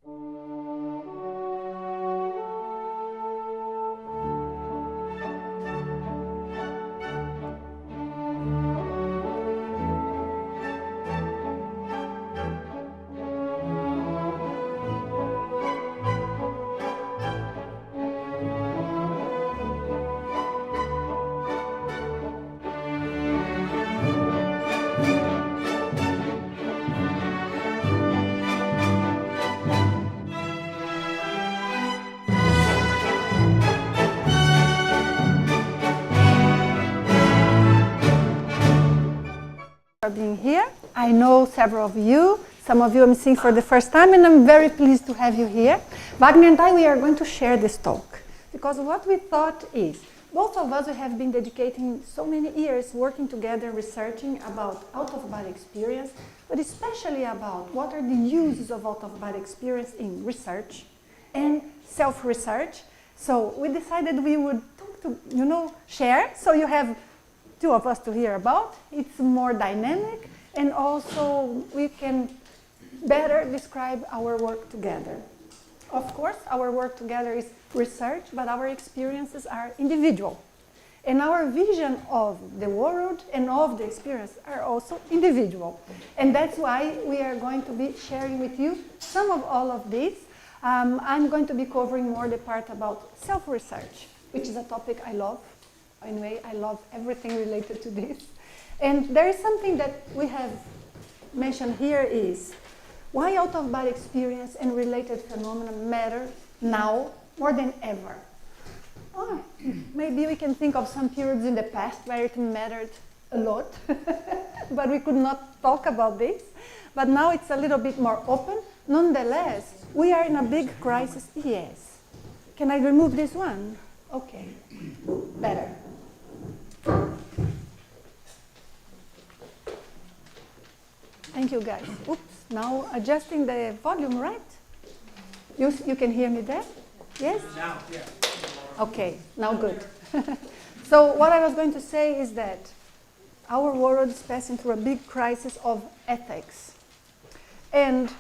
For being here. I know several of you. Some of you I'm seeing for the first time, and I'm very pleased to have you here. Wagner and I, we are going to share this talk because what we thought is, both of us have been dedicating so many years working together, researching about out-of-body experience, but especially about what are the uses of out-of-body experience in research and self-research. So we decided we would talk to, share, so you have two of us to hear about. It's more dynamic, and also we can better describe our work together. Of course, our work together is research, but our experiences are individual. And our vision of the world and of the experience are also individual. And that's why we are going to be sharing with you some of all of this. I'm going to be covering more the part about self-research, which is a topic I love. Anyway, I love everything related to this. And there is something that we have mentioned here is why out-of-body experience and related phenomena matter now more than ever. Oh, maybe we can think of some periods in the past where it mattered a lot, but we could not talk about this. But now it's a little bit more open. Nonetheless, we are in a big crisis. Yes. Can I remove this one? Okay, better. Thank you, guys. Oops, now adjusting the volume, right? You can hear me there? Yes? Now, yeah. Okay, now good. So what I was going to say is that our world is passing through a big crisis of ethics. And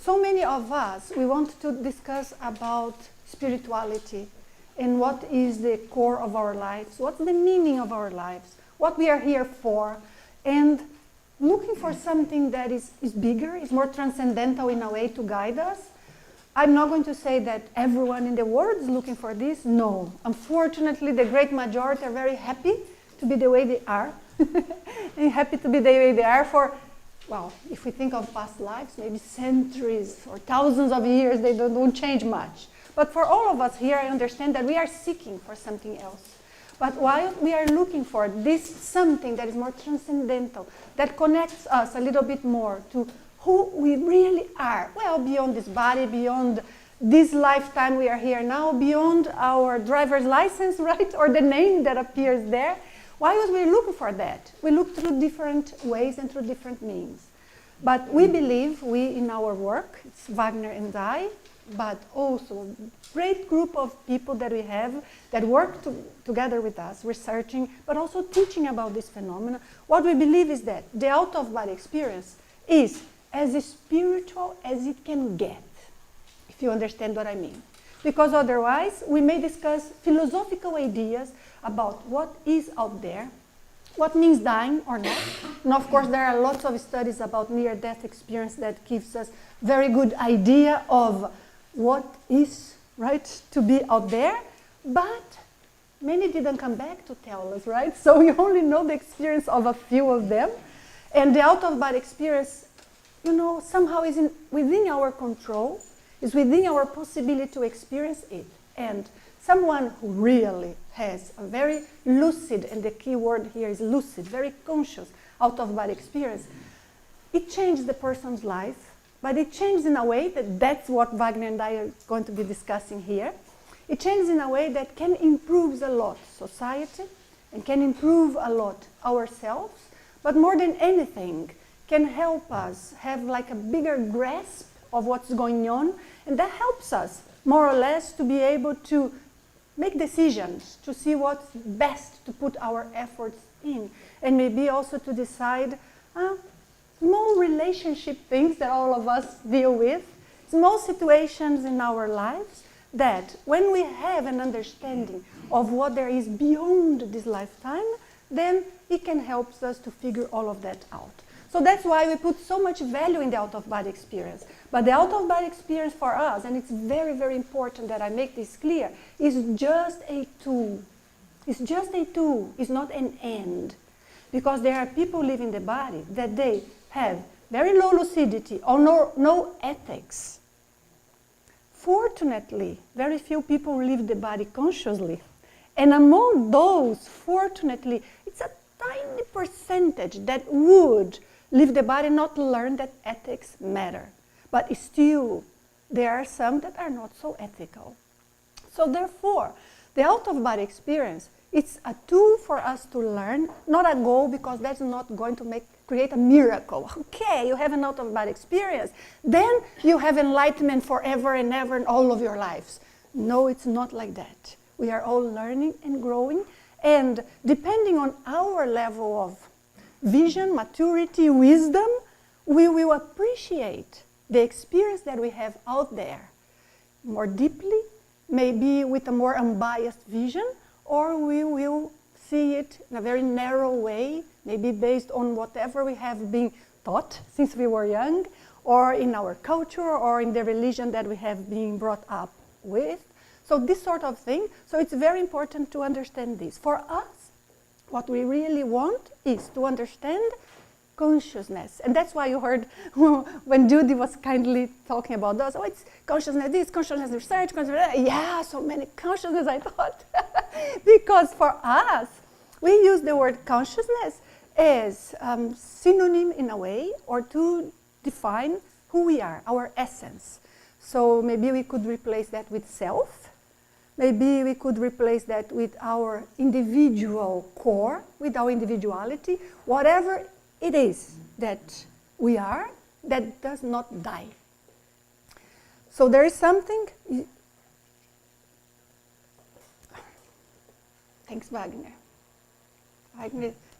so many of us, we want to discuss about spirituality and what is the core of our lives, what's the meaning of our lives, what we are here for, and looking for something that is bigger, is more transcendental in a way to guide us. I'm not going to say that everyone in the world is looking for this. No. Unfortunately, the great majority are very happy to be the way they are. And happy to be the way they are for, well, if we think of past lives, maybe centuries or thousands of years, they don't change much. But for all of us here, I understand that we are seeking for something else. But while we are looking for this something that is more transcendental, that connects us a little bit more to who we really are, well, beyond this body, beyond this lifetime we are here now, beyond our driver's license, right, or the name that appears there. Why was we looking for that? We look through different ways and through different means. But we believe, we in our work, it's Wagner and I, but also a great group of people that we have that work together with us, researching, but also teaching about this phenomena. What we believe is that the out-of-body experience is as spiritual as it can get, if you understand what I mean. Because otherwise, we may discuss philosophical ideas about what is out there, what means dying or not. And of course, there are lots of studies about near-death experience that gives us very good idea of what is, right, to be out there. But many didn't come back to tell us, right? So we only know the experience of a few of them. And the out-of-body experience, somehow is within our control, is within our possibility to experience it. And someone who really has a very lucid, and the key word here is lucid, very conscious out-of-body experience, it changes the person's life, but it changes in a way that's what Wagner and I are going to be discussing here. It changes in a way that can improve a lot society and can improve a lot ourselves, but more than anything, can help us have like a bigger grasp of what's going on, and that helps us more or less to be able to make decisions, to see what's best to put our efforts in, and maybe also to decide small relationship things that all of us deal with, small situations in our lives that when we have an understanding of what there is beyond this lifetime, then it can help us to figure all of that out. So that's why we put so much value in the out-of-body experience. But the out-of-body experience for us, and it's very, very important that I make this clear, is just a tool. It's just a tool. It's not an end. Because there are people living the body that they have very low lucidity or no ethics. Fortunately, very few people live the body consciously. And among those, fortunately, it's a tiny percentage that would leave the body not learn that ethics matter. But still, there are some that are not so ethical. So therefore, the out-of-body experience, it's a tool for us to learn, not a goal, because that's not going to create a miracle. Okay, you have an out-of-body experience, then you have enlightenment forever and ever in all of your lives. No, it's not like that. We are all learning and growing, and depending on our level of vision, maturity, wisdom, we will appreciate the experience that we have out there more deeply, maybe with a more unbiased vision, or we will see it in a very narrow way, maybe based on whatever we have been taught since we were young, or in our culture, or in the religion that we have been brought up with. So this sort of thing. So it's very important to understand this. For us, what we really want is to understand consciousness. And that's why you heard when Judy was kindly talking about those, oh, it's consciousness this, consciousness research, consciousness that. Yeah, so many consciousness, I thought. Because for us, we use the word consciousness as synonym in a way, or to define who we are, our essence. So maybe we could replace that with self. Maybe we could replace that with our individual core, with our individuality, whatever it is that we are that does not die. So there is something. Thanks, Wagner.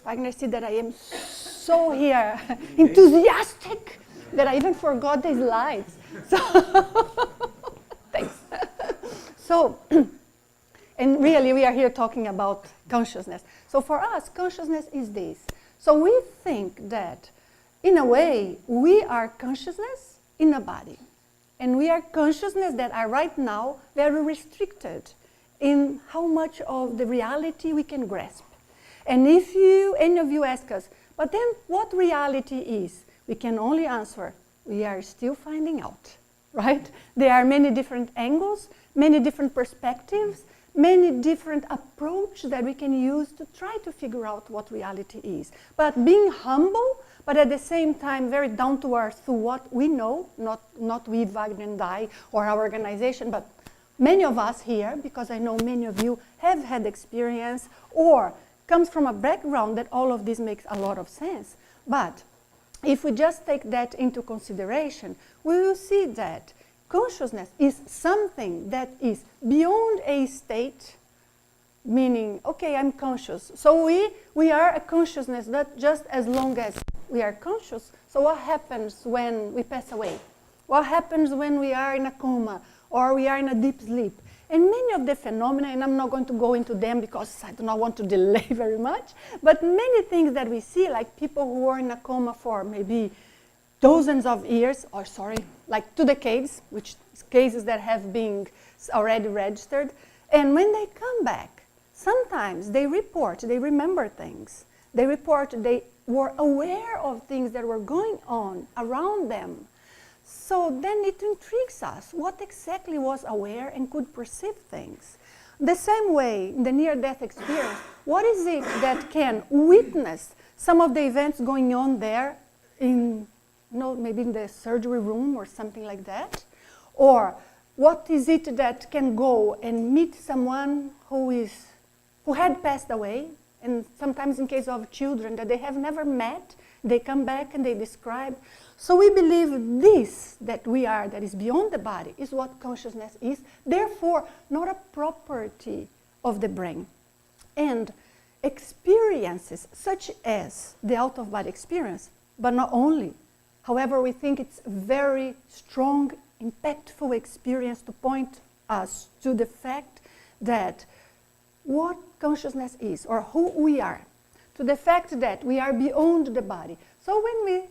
Wagner said that I am so here enthusiastic that I even forgot the slides. So thanks. So, and really we are here talking about consciousness. So for us, consciousness is this. So we think that, in a way, we are consciousness in a body. And we are consciousness that are right now very restricted in how much of the reality we can grasp. And if any of you ask us, but then what reality is? We can only answer, we are still finding out, right? There are many different angles, many different perspectives, many different approaches that we can use to try to figure out what reality is. But being humble, but at the same time very down to earth to what we know, not we, Wagner and I, or our organization, but many of us here, because I know many of you have had experience or comes from a background that all of this makes a lot of sense. But if we just take that into consideration, we will see that consciousness is something that is beyond a state, meaning, okay, I'm conscious. So we are a consciousness, not just as long as we are conscious. So what happens when we pass away? What happens when we are in a coma or we are in a deep sleep? And many of the phenomena, and I'm not going to go into them because I do not want to delay very much, but many things that we see, like people who are in a coma for maybe dozens of years, or like 2 decades, which is cases that have been already registered. And when they come back, sometimes they report, they remember things. They report they were aware of things that were going on around them. So then it intrigues us. What exactly was aware and could perceive things? The same way, in the near-death experience, what is it that can witness some of the events going on there in, maybe in the surgery room or something like that? Or what is it that can go and meet someone who had passed away, and sometimes in case of children that they have never met, they come back and they describe. So we believe this that we are, that is beyond the body, is what consciousness is, therefore not a property of the brain. And experiences such as the out-of-body experience, but not only. However, we think it's very strong impactful experience to point us to the fact that what consciousness is, or who we are, to the fact that we are beyond the body. So when we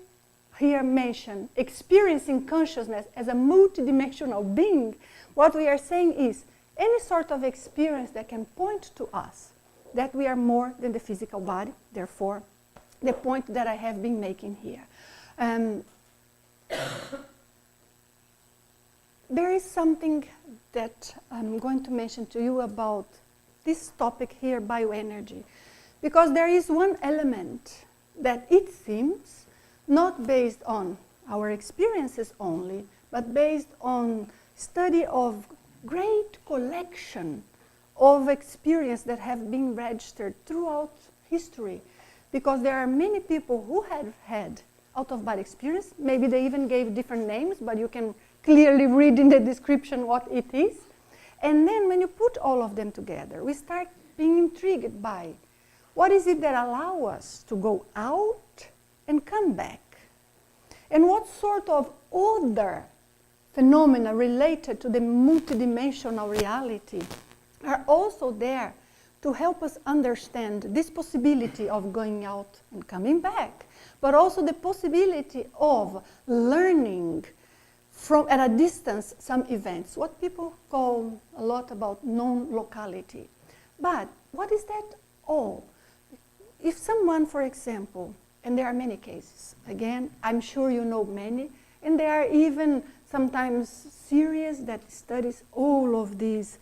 here mention experiencing consciousness as a multidimensional being, what we are saying is any sort of experience that can point to us that we are more than the physical body, therefore, the point that I have been making here. There is something that I'm going to mention to you about this topic here, bioenergy, because there is one element that it seems not based on our experiences only, but based on study of great collection of experience that have been registered throughout history, because there are many people who have had out-of-body experience. Maybe they even gave different names, but you can clearly read in the description what it is. And then when you put all of them together, we start being intrigued by what is it that allows us to go out and come back? And what sort of other phenomena related to the multidimensional reality are also there to help us understand this possibility of going out and coming back, but also the possibility of learning from at a distance some events, what people call a lot about non-locality. But what is that all? If someone, for example, and there are many cases, again, I'm sure you know many, and there are even sometimes series that studies all of these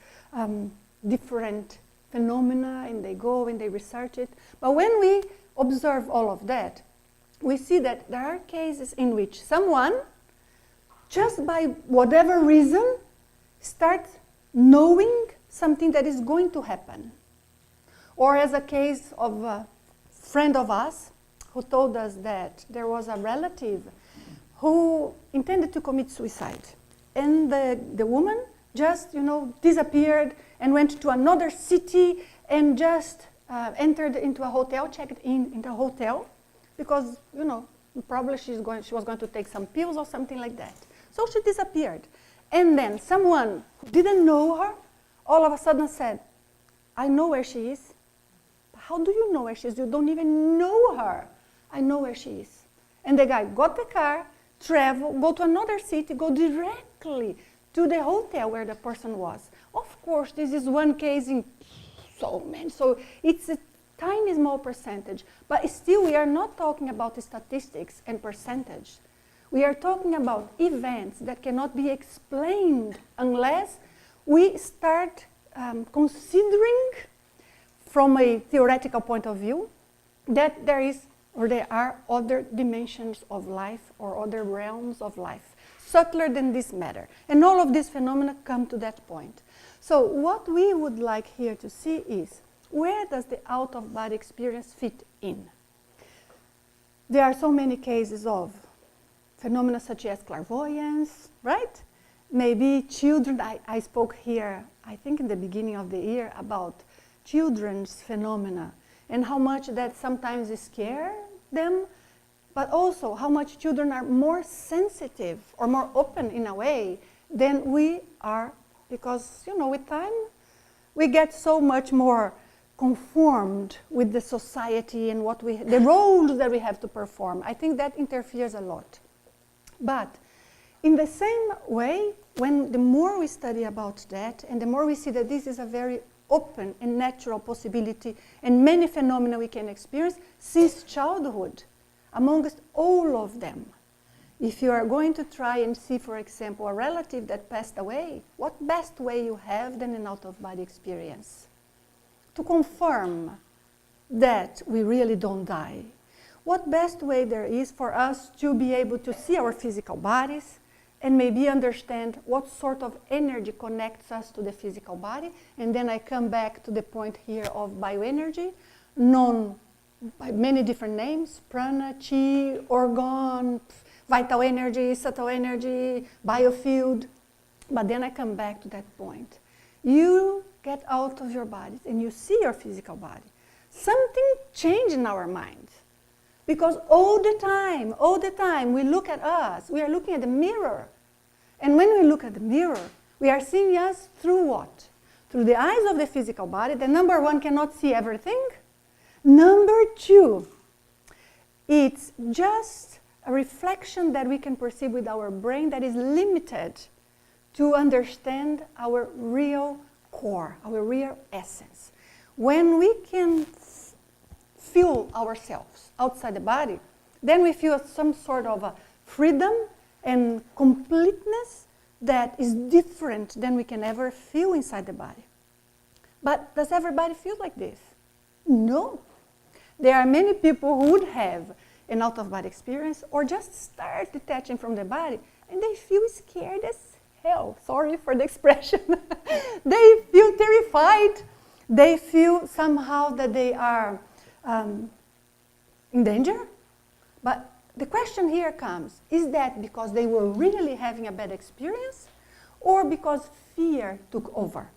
different phenomena, and they go and they research it. But when we observe all of that, we see that there are cases in which someone, just by whatever reason, starts knowing something that is going to happen. Or as a case of a friend of us who told us that there was a relative who intended to commit suicide. And the woman just, disappeared and went to another city and just entered into a hotel, checked in the hotel, because, probably she was going to take some pills or something like that. So she disappeared. And then someone who didn't know her all of a sudden said, I know where she is. How do you know where she is? You don't even know her. I know where she is. And the guy got the car, travel, go to another city, go directly to the hotel where the person was. Of course, this is one case in so many. So it's a tiny small percentage. But still, we are not talking about statistics and percentage. We are talking about events that cannot be explained unless we start considering from a theoretical point of view that there are other dimensions of life or other realms of life, subtler than this matter. And all of these phenomena come to that point. So what we would like here to see is, where does the out-of-body experience fit in? There are so many cases of phenomena such as clairvoyance, right? Maybe children, I spoke here, I think in the beginning of the year, about children's phenomena and how much that sometimes scare them, but also how much children are more sensitive or more open in a way than we are, because, with time, we get so much more conformed with the society and the roles that we have to perform. I think that interferes a lot. But in the same way, the more we study about that, and the more we see that this is a very open and natural possibility, and many phenomena we can experience since childhood, amongst all of them. If you are going to try and see, for example, a relative that passed away, what best way you have than an out-of-body experience to confirm that we really don't die? What best way there is for us to be able to see our physical bodies and maybe understand what sort of energy connects us to the physical body? And then I come back to the point here of bioenergy, known by many different names: prana, chi, organ, vital energy, subtle energy, biofield. But then I come back to that point. You get out of your bodies and you see your physical body. Something changed in our minds. Because all the time, we look at us, we are looking at the mirror. And when we look at the mirror, we are seeing us through what? Through the eyes of the physical body. The number one cannot see everything. Number two, it's just a reflection that we can perceive with our brain that is limited to understand our real core, our real essence. When we can feel ourselves outside the body, then we feel some sort of a freedom and completeness that is different than we can ever feel inside the body. But does everybody feel like this? No. There are many people who would have an out-of-body experience or just start detaching from the body, and they feel scared as hell. Sorry for the expression. They feel terrified. They feel somehow that they are in danger. But the question here comes, is that because they were really having a bad experience or because fear took over?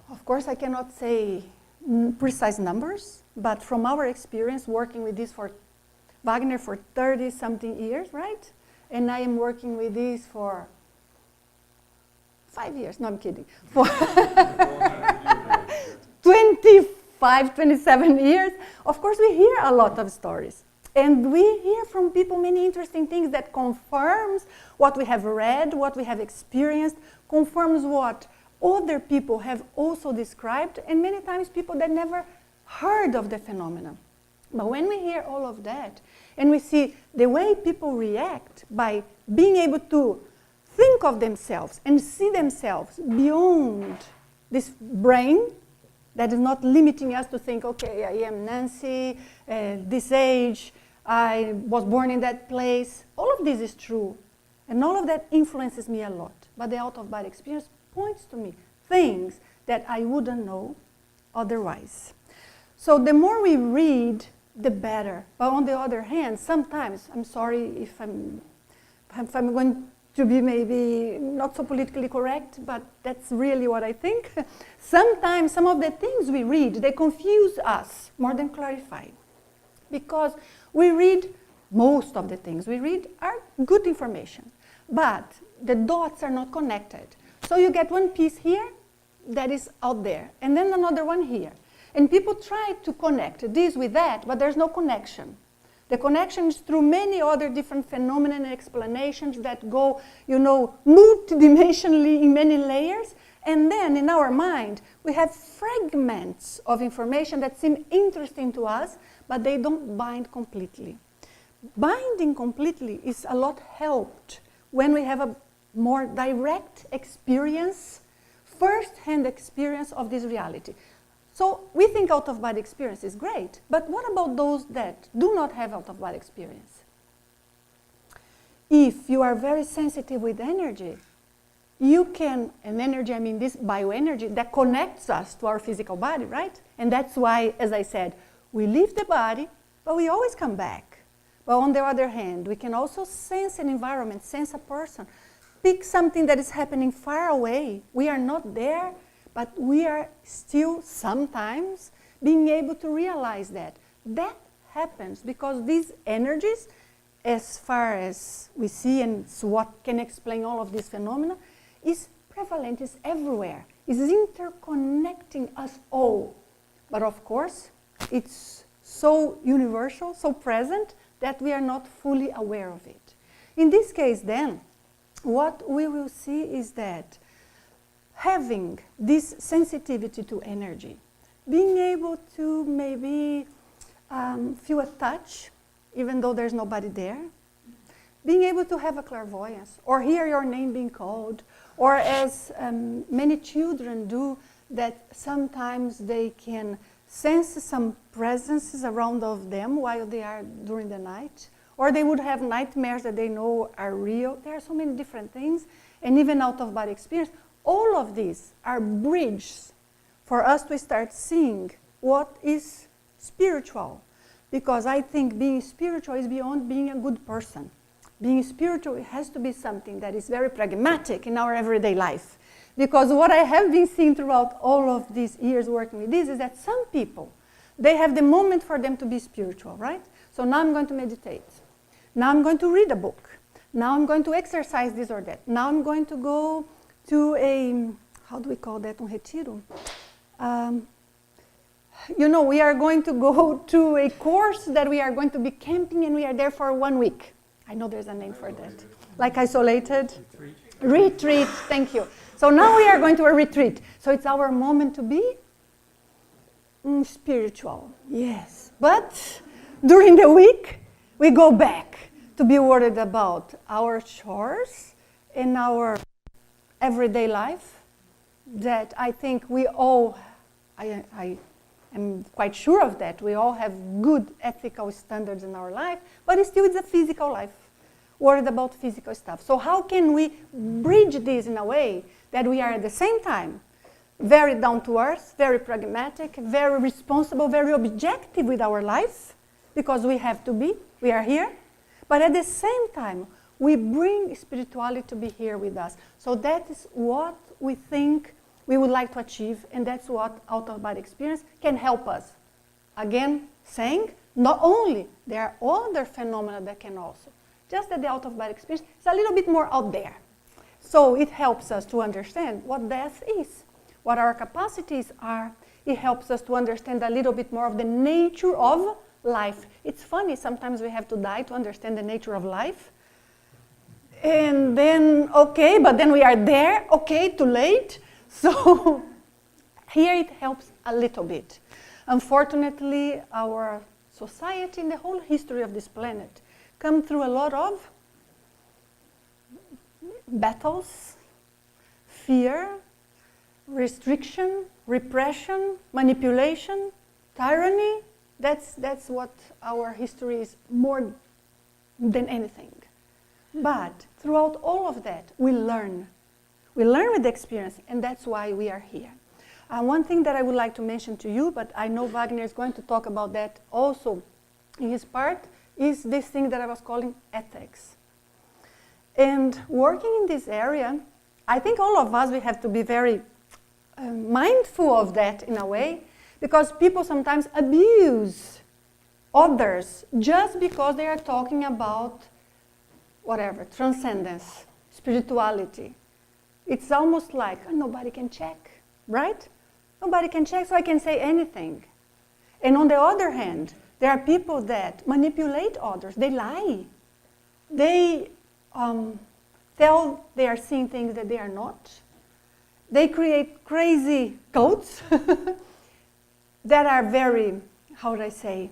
Of course, I cannot say precise numbers, but from our experience working with this for Wagner for 30-something years, right? And I am working with this for 5 years. No, I'm kidding. For 25, 27 years. Of course, we hear a lot of stories. And we hear from people many interesting things that confirms what we have read, what we have experienced, confirms what other people have also described, and many times people that never heard of the phenomenon. But when we hear all of that, and we see the way people react by being able to think of themselves and see themselves beyond this brain that is not limiting us to think, okay, I am Nanci, this age, I was born in that place. All of this is true, and all of that influences me a lot. But the out-of-body experience points to me things that I wouldn't know otherwise. So the more we read, the better. But on the other hand, sometimes, I'm sorry if I'm going to be maybe not so politically correct, but that's really what I think. Sometimes some of the things we read, they confuse us more than clarify. Because we read, most of the things we read are good information, but the dots are not connected. So you get one piece here that is out there, and then another one here. And people try to connect this with that, but there's no connection. The connection is through many other different phenomena and explanations that go, multidimensionally in many layers. And then in our mind, we have fragments of information that seem interesting to us, but they don't bind completely. Binding completely is a lot helped when we have a more direct experience, first-hand experience of this reality. So we think out-of-body experience is great, but what about those that do not have out-of-body experience? If you are very sensitive with energy, you can, and energy, I mean this bioenergy that connects us to our physical body, right? And that's why, as I said, we leave the body, but we always come back. But on the other hand, we can also sense an environment, sense a person, pick something that is happening far away. We are not there, but we are still sometimes being able to realize that. That happens because these energies, as far as we see, and it's what can explain all of these phenomena, is prevalent, is everywhere, is interconnecting us all. But of course, it's so universal, so present, that we are not fully aware of it. In this case then, what we will see is that having this sensitivity to energy, being able to maybe feel a touch, even though there's nobody there, being able to have a clairvoyance, or hear your name being called, or as many children do, that sometimes they can sense some presences around of them while they are during the night, or they would have nightmares that they know are real. There are so many different things, and even out-of-body experience. All of these are bridges for us to start seeing what is spiritual, because I think being spiritual is beyond being a good person. Being spiritual has to be something that is very pragmatic in our everyday life. Because what I have been seeing throughout all of these years working with this is that some people, they have the moment for them to be spiritual, right? So now I'm going to meditate. Now I'm going to read a book. Now I'm going to exercise this or that. Now I'm going to go to a, how do we call that, retiro? You know, we are going to go to a course that we are going to be camping and we are there for 1 week. I know there's a name for that. Like isolated? Retreat, thank you. So now we are going to a retreat. So it's our moment to be spiritual, yes. But during the week, we go back to be worried about our chores and our everyday life that I think we all, I am quite sure of that, we all have good ethical standards in our life, but still it's a physical life, worried about physical stuff. So how can we bridge this in a way that we are at the same time very down to earth, very pragmatic, very responsible, very objective with our life, because we have to be, we are here, but at the same time, we bring spirituality to be here with us. So that is what we think we would like to achieve, and that's what out-of-body experience can help us. Again, saying, not only, there are other phenomena that can also, just that the out-of-body experience is a little bit more out there. So it helps us to understand what death is, what our capacities are. It helps us to understand a little bit more of the nature of life. It's funny, sometimes we have to die to understand the nature of life. And then, okay, but then we are there, okay, too late. So here it helps a little bit. Unfortunately, our society and the whole history of this planet come through a lot of battles, fear, restriction, repression, manipulation, tyranny. That's what our history is more than anything. But throughout all of that, we learn. We learn with experience, and that's why we are here. One thing that I would like to mention to you, but I know Wagner is going to talk about that also in his part, is this thing that I was calling ethics. And working in this area, I think all of us, we have to be very mindful of that in a way, because people sometimes abuse others just because they are talking about whatever, transcendence, spirituality. It's almost like, oh, nobody can check, right? Nobody can check, so I can say anything. And on the other hand, there are people that manipulate others. They lie. They tell they are seeing things that they are not. They create crazy cults that are very, how would I say,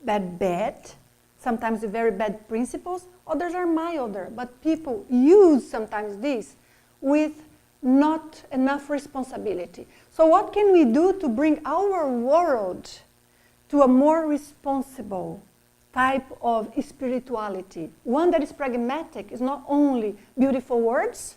bad, sometimes with very bad principles. Others are milder, but people use sometimes this with not enough responsibility. So what can we do to bring our world to a more responsible type of spirituality? One that is pragmatic, is not only beautiful words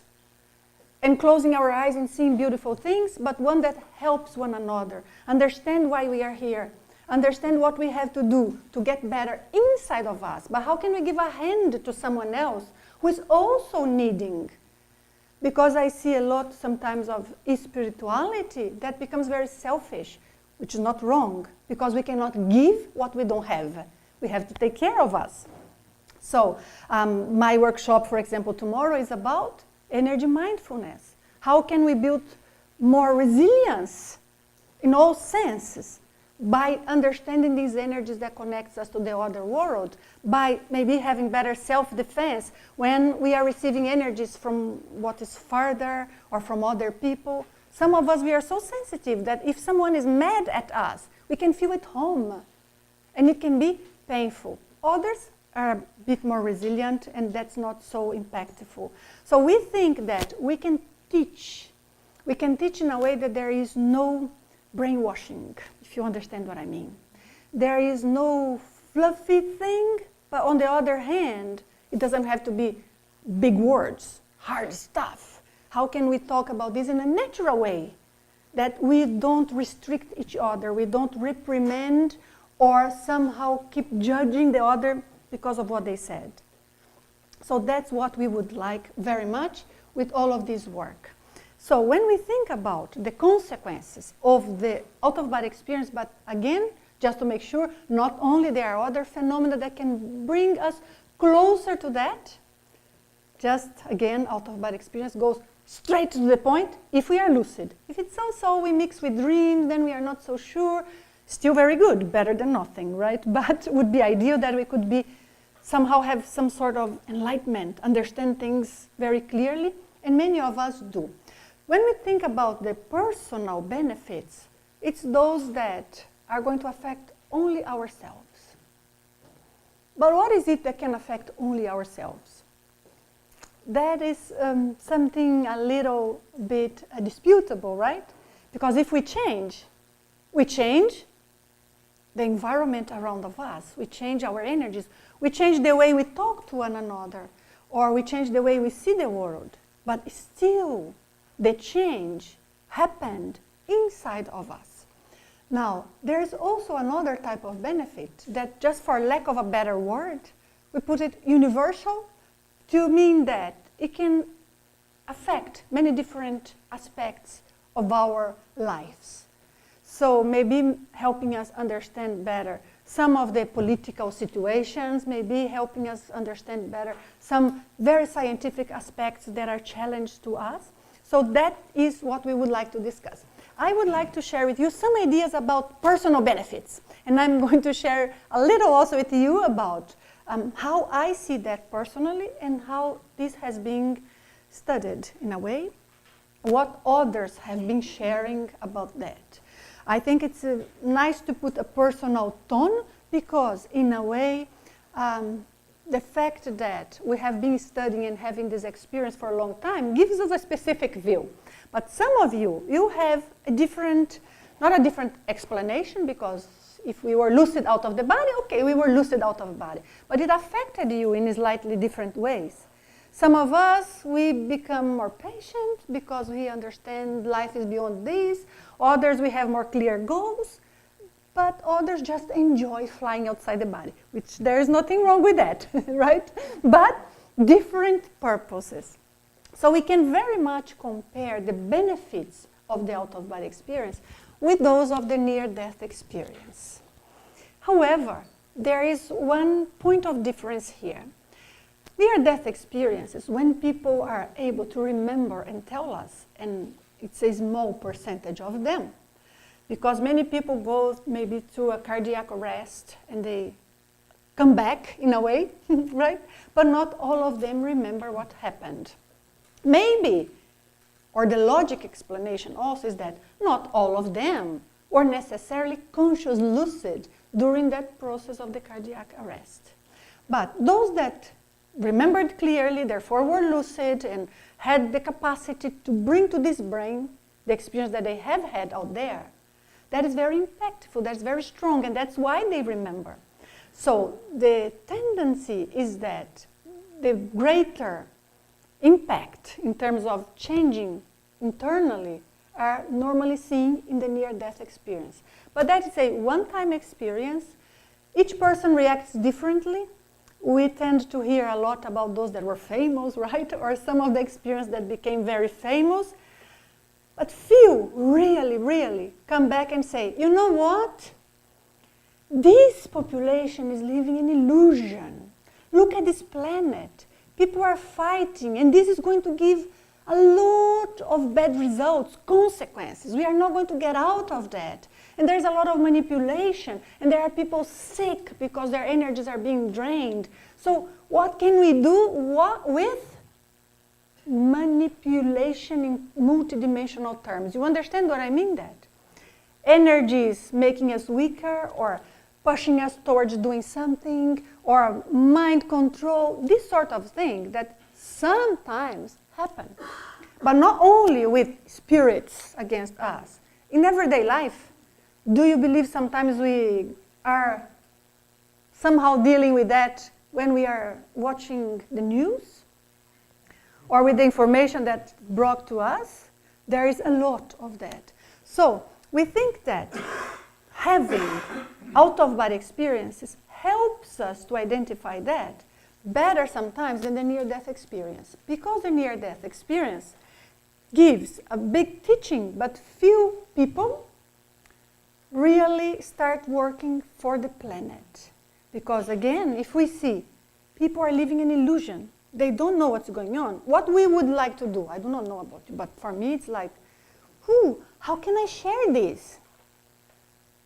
and closing our eyes and seeing beautiful things, but one that helps one another, understand why we are here, understand what we have to do to get better inside of us. But how can we give a hand to someone else who is also needing? Because I see a lot sometimes of spirituality that becomes very selfish, which is not wrong, because we cannot give what we don't have. We have to take care of us. So my workshop, for example, tomorrow is about energy mindfulness. How can we build more resilience in all senses by understanding these energies that connects us to the other world, by maybe having better self-defense when we are receiving energies from what is farther or from other people. Some of us, we are so sensitive that if someone is mad at us, we can feel it home, and it can be painful. Others are a bit more resilient, and that's not so impactful. So we think that we can teach in a way that there is no brainwashing, if you understand what I mean. There is no fluffy thing, but on the other hand, it doesn't have to be big words, hard stuff. How can we talk about this in a natural way? That we don't restrict each other, we don't reprimand or somehow keep judging the other because of what they said. So that's what we would like very much with all of this work. So when we think about the consequences of the out-of-body experience, but again, just to make sure, not only there are other phenomena that can bring us closer to that, just again, out-of-body experience goes straight to the point if we are lucid. If it's so-so, we mix with dreams, then we are not so sure. Still very good, better than nothing, right? But it would be ideal that we could be somehow have some sort of enlightenment, understand things very clearly, and many of us do. When we think about the personal benefits, it's those that are going to affect only ourselves. But what is it that can affect only ourselves? That is something a little bit disputable, right? Because if we change the environment around of us, we change our energies, we change the way we talk to one another, or we change the way we see the world. But still, the change happened inside of us. Now, there's also another type of benefit that, just for lack of a better word, we put it universal to mean that it can affect many different aspects of our lives. So maybe helping us understand better some of the political situations, maybe helping us understand better some very scientific aspects that are challenged to us. So that is what we would like to discuss. I would like to share with you some ideas about personal benefits. And I'm going to share a little also with you about how I see that personally and how this has been studied in a way, what others have been sharing about that. I think it's nice to put a personal tone because in a way, the fact that we have been studying and having this experience for a long time gives us a specific view. But some of you, you have a different, not a different explanation, because if we were lucid out of the body, okay, we were lucid out of the body. But it affected you in slightly different ways. Some of us, we become more patient because we understand life is beyond this. Others, we have more clear goals. But others just enjoy flying outside the body, which there is nothing wrong with that, right? But different purposes. So we can very much compare the benefits of the out-of-body experience with those of the near-death experience. However, there is one point of difference here. Near-death experiences, when people are able to remember and tell us, and it's a small percentage of them, because many people go maybe through a cardiac arrest and they come back in a way, right? But not all of them remember what happened. Maybe, or the logic explanation also is that not all of them were necessarily conscious lucid during that process of the cardiac arrest. But those that remembered clearly, therefore were lucid and had the capacity to bring to this brain the experience that they have had out there, that is very impactful, that's very strong, and that's why they remember. So the tendency is that the greater impact in terms of changing internally are normally seen in the near-death experience. But that is a one-time experience. Each person reacts differently. We tend to hear a lot about those that were famous, right? Or some of the experience that became very famous. But few really come back and say, you know what? This population is living in illusion. Look at this planet. People are fighting, and this is going to give a lot of bad results, consequences. We are not going to get out of that. And there's a lot of manipulation, and there are people sick because their energies are being drained. So what can we do with manipulation in multidimensional terms? You understand what I mean that? Energies making us weaker or pushing us towards doing something, or mind control, this sort of thing that sometimes happen. But not only with spirits against us. In everyday life, do you believe sometimes we are somehow dealing with that when we are watching the news? Or with the information that's brought to us? There is a lot of that. So we think that having out-of-body experiences helps us to identify that better sometimes than the near-death experience. Because the near-death experience gives a big teaching, but few people really start working for the planet. Because again, if we see people are living in illusion, they don't know what's going on. What we would like to do, I do not know about you, but for me it's like, how can I share this?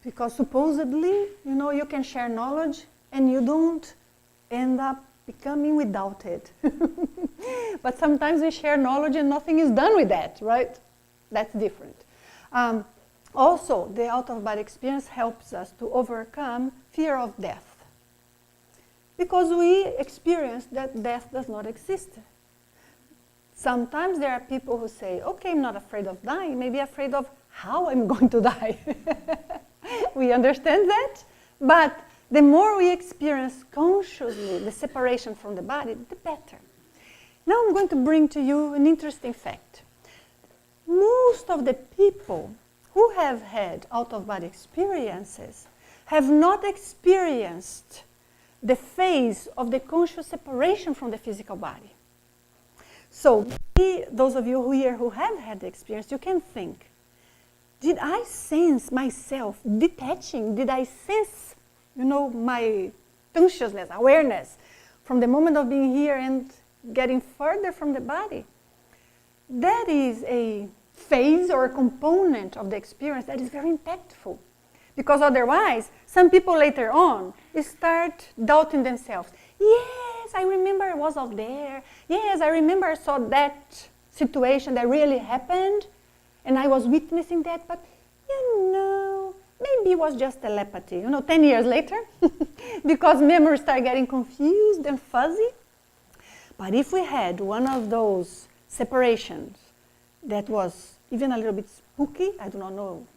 Because supposedly, you can share knowledge and you don't end up becoming without it. But sometimes we share knowledge and nothing is done with that, right? That's different. Also, the out-of-body experience helps us to overcome fear of death. Because we experience that death does not exist. Sometimes there are people who say, okay, I'm not afraid of dying, maybe afraid of how I'm going to die. We understand that, but the more we experience consciously the separation from the body, the better. Now I'm going to bring to you an interesting fact. Most of the people who have had out-of-body experiences have not experienced the phase of the conscious separation from the physical body. So, those of you here who have had the experience, you can think, did I sense myself detaching? Did I sense, my consciousness, awareness, from the moment of being here and getting further from the body? That is a phase or a component of the experience that is very impactful. Because otherwise, some people later on start doubting themselves. Yes, I remember I was out there. Yes, I remember I saw that situation that really happened. And I was witnessing that, but maybe it was just telepathy, 10 years later. Because memories start getting confused and fuzzy. But if we had one of those separations that was even a little bit spooky, I do not know.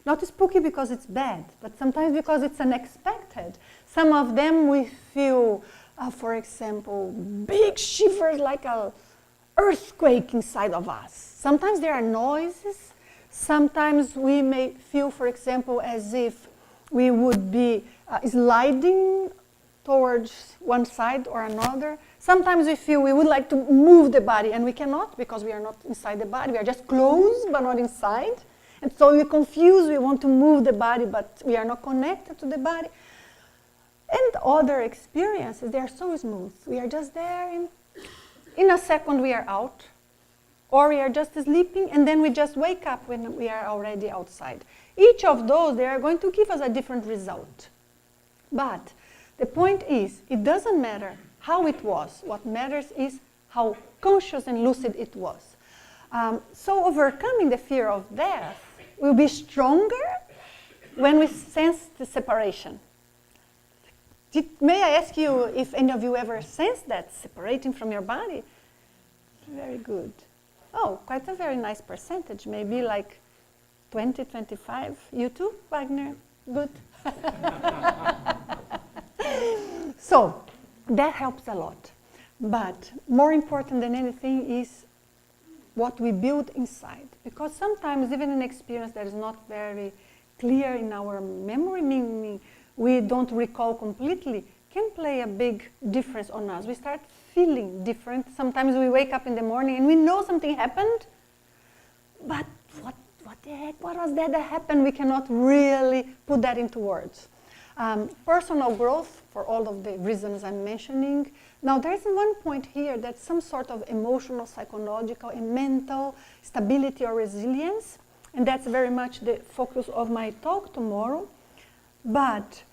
Not spooky because it's bad, but sometimes because it's unexpected. Some of them we feel, for example, big shivers like an earthquake inside of us. Sometimes there are noises. Sometimes we may feel, for example, as if we would be sliding towards one side or another. Sometimes we feel we would like to move the body and we cannot because we are not inside the body. We are just close but not inside. And so we're confused, we want to move the body, but we are not connected to the body. And other experiences, they are so smooth. We are just there, and in a second we are out. Or we are just sleeping, and then we just wake up when we are already outside. Each of those, they are going to give us a different result. But the point is, it doesn't matter how it was. What matters is how conscious and lucid it was. So overcoming the fear of death will be stronger when we sense the separation. May I ask you if any of you ever sensed that separating from your body? Very good. Oh, quite a very nice percentage, maybe like 20, 25. You too, Wagner? Good. So that helps a lot. But more important than anything is what we build inside. Because sometimes even an experience that is not very clear in our memory, meaning we don't recall completely, can play a big difference on us. We start feeling different. Sometimes we wake up in the morning and we know something happened, but what the heck, what was that happened? We cannot really put that into words. Personal growth, for all of the reasons I'm mentioning. Now, there's one point here that's some sort of emotional, psychological, and mental stability or resilience, and that's very much the focus of my talk tomorrow. But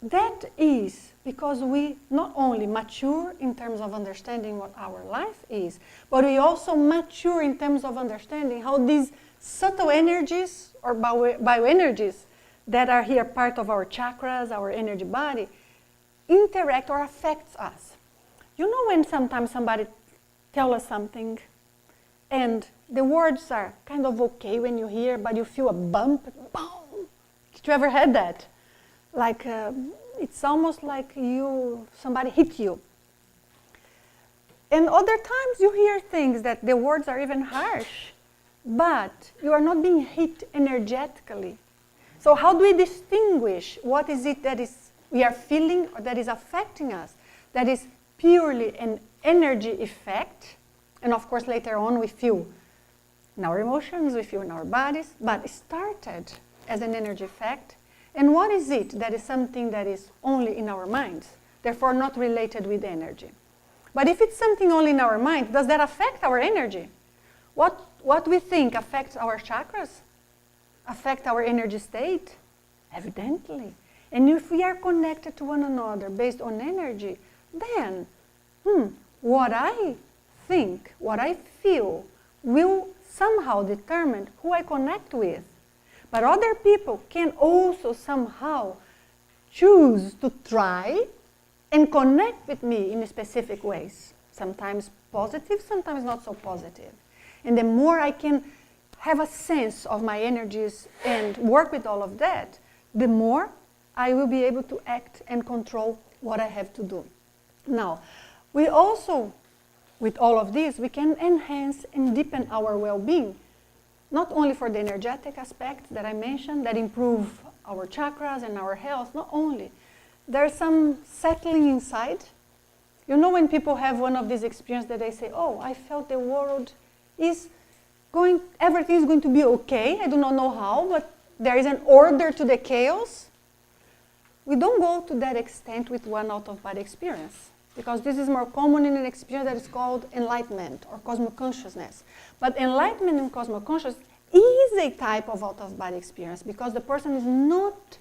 that is because we not only mature in terms of understanding what our life is, but we also mature in terms of understanding how these subtle energies or bioenergies that are here part of our chakras, our energy body, interact or affects us. You know when sometimes somebody tells us something and the words are kind of okay when you hear, but you feel a bump, boom. Did you ever had that? Like it's almost like somebody hit you. And other times you hear things that the words are even harsh, but you are not being hit energetically. So how do we distinguish what is it that we are feeling or that is affecting us? That is purely an energy effect, and of course later on we feel in our emotions, we feel in our bodies, but it started as an energy effect. And what is it that is something that is only in our minds, therefore not related with energy? But if it's something only in our mind, does that affect our energy? What we think affects our chakras? Affect our energy state? Evidently. And if we are connected to one another based on energy, then what I think, what I feel, will somehow determine who I connect with. But other people can also somehow choose to try and connect with me in specific ways. Sometimes positive, sometimes not so positive. And the more I can have a sense of my energies and work with all of that, the more I will be able to act and control what I have to do. Now, we also, with all of this, we can enhance and deepen our well-being, not only for the energetic aspects that I mentioned, that improve our chakras and our health, not only. There's some settling inside. You know, when people have one of these experiences that they say, oh, I felt the world is going, everything is going to be okay. I do not know how, but there is an order to the chaos. We don't go to that extent with one out-of-body experience, because this is more common in an experience that is called enlightenment or cosmic consciousness. But enlightenment and cosmic consciousness is a type of out-of-body experience, because the person is not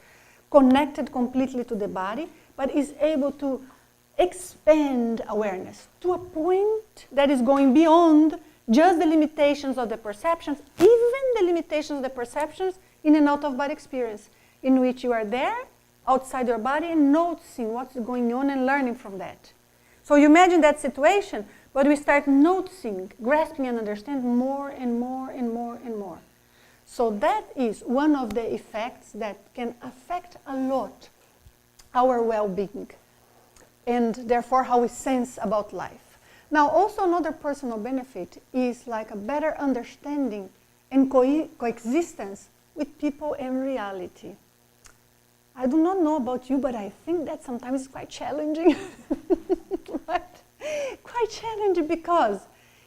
connected completely to the body, but is able to expand awareness to a point that is going beyond just the limitations of the perceptions, even the limitations of the perceptions in an out-of-body experience, in which you are there, outside your body, and noticing what's going on and learning from that. So you imagine that situation, but we start noticing, grasping and understanding more and more and more and more. So that is one of the effects that can affect a lot our well-being, and therefore how we sense about life. Now, also another personal benefit is like a better understanding and coexistence with people and reality. I do not know about you, but I think that sometimes it's quite challenging. Right? Quite challenging, because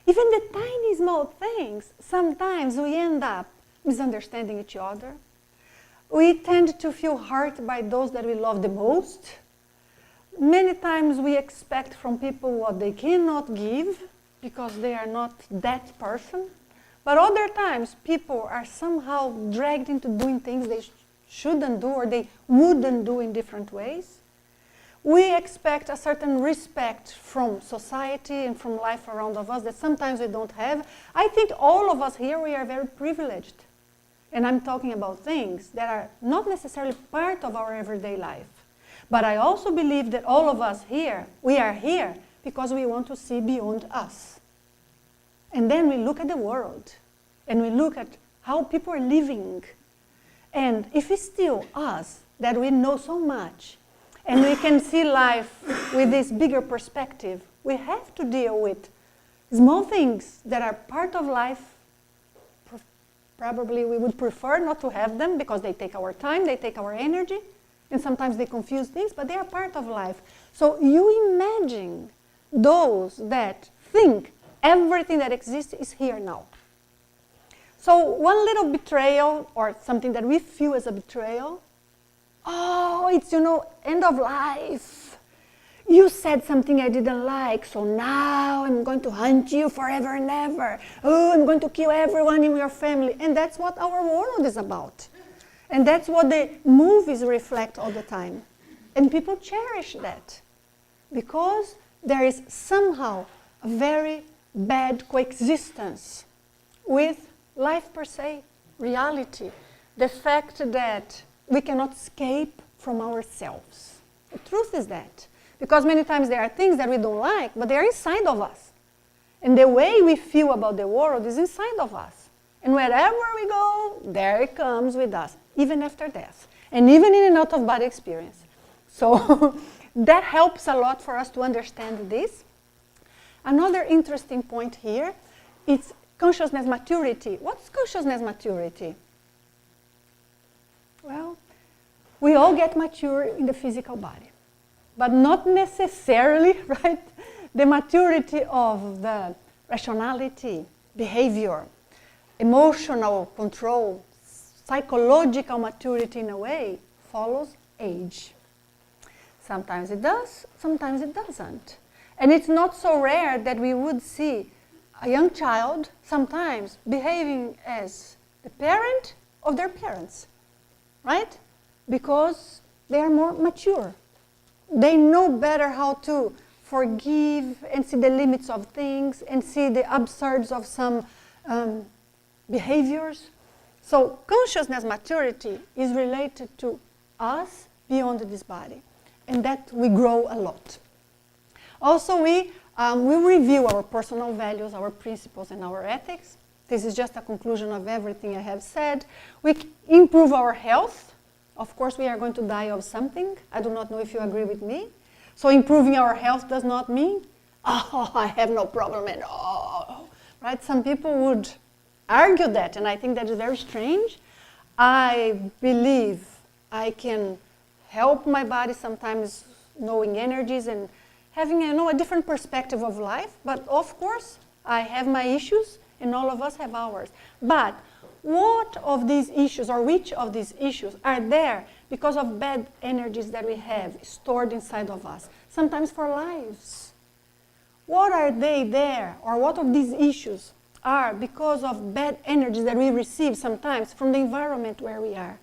even the tiny small things, sometimes we end up misunderstanding each other. We tend to feel hurt by those that we love the most. Many times we expect from people what they cannot give because they are not that person. But other times people are somehow dragged into doing things they shouldn't do or they wouldn't do in different ways. We expect a certain respect from society and from life around of us that sometimes we don't have. I think all of us here, we are very privileged. And I'm talking about things that are not necessarily part of our everyday life. But I also believe that all of us here, we are here because we want to see beyond us. And then we look at the world and we look at how people are living. And if it's still us, that we know so much, and we can see life with this bigger perspective, we have to deal with small things that are part of life. Probably we would prefer not to have them because they take our time, they take our energy, and sometimes they confuse things, but they are part of life. So you imagine those that think everything that exists is here now. So one little betrayal, or something that we feel as a betrayal, oh, it's, end of life. You said something I didn't like, so now I'm going to hunt you forever and ever. Oh, I'm going to kill everyone in your family. And that's what our world is about. And that's what the movies reflect all the time. And people cherish that because there is somehow a very bad coexistence with life per se, reality. The fact that we cannot escape from ourselves. The truth is that. Because many times there are things that we don't like, but they are inside of us. And the way we feel about the world is inside of us. And wherever we go, there it comes with us, even after death. And even in an out-of-body experience. So that helps a lot for us to understand this. Another interesting point here is consciousness maturity. What's consciousness maturity? Well, we all get mature in the physical body. But not necessarily, right? The maturity of the rationality, behavior, emotional control, psychological maturity in a way follows age. Sometimes it does, sometimes it doesn't. And it's not so rare that we would see a young child sometimes behaving as the parent of their parents, right? Because they are more mature. They know better how to forgive and see the limits of things and see the absurds of some behaviors. So consciousness maturity is related to us beyond this body, and that we grow a lot. Also, we review our personal values, our principles, and our ethics. This is just a conclusion of everything I have said. We improve our health. Of course, we are going to die of something. I do not know if you agree with me. So improving our health does not mean, oh, I have no problem at all, right? Some people would argue that, and I think that is very strange. I believe I can help my body sometimes knowing energies and having a different perspective of life, but of course I have my issues and all of us have ours. But what of these issues, or which of these issues are there because of bad energies that we have stored inside of us, sometimes for lives? What are they there, or what of these issues are because of bad energies that we receive sometimes from the environment where we are,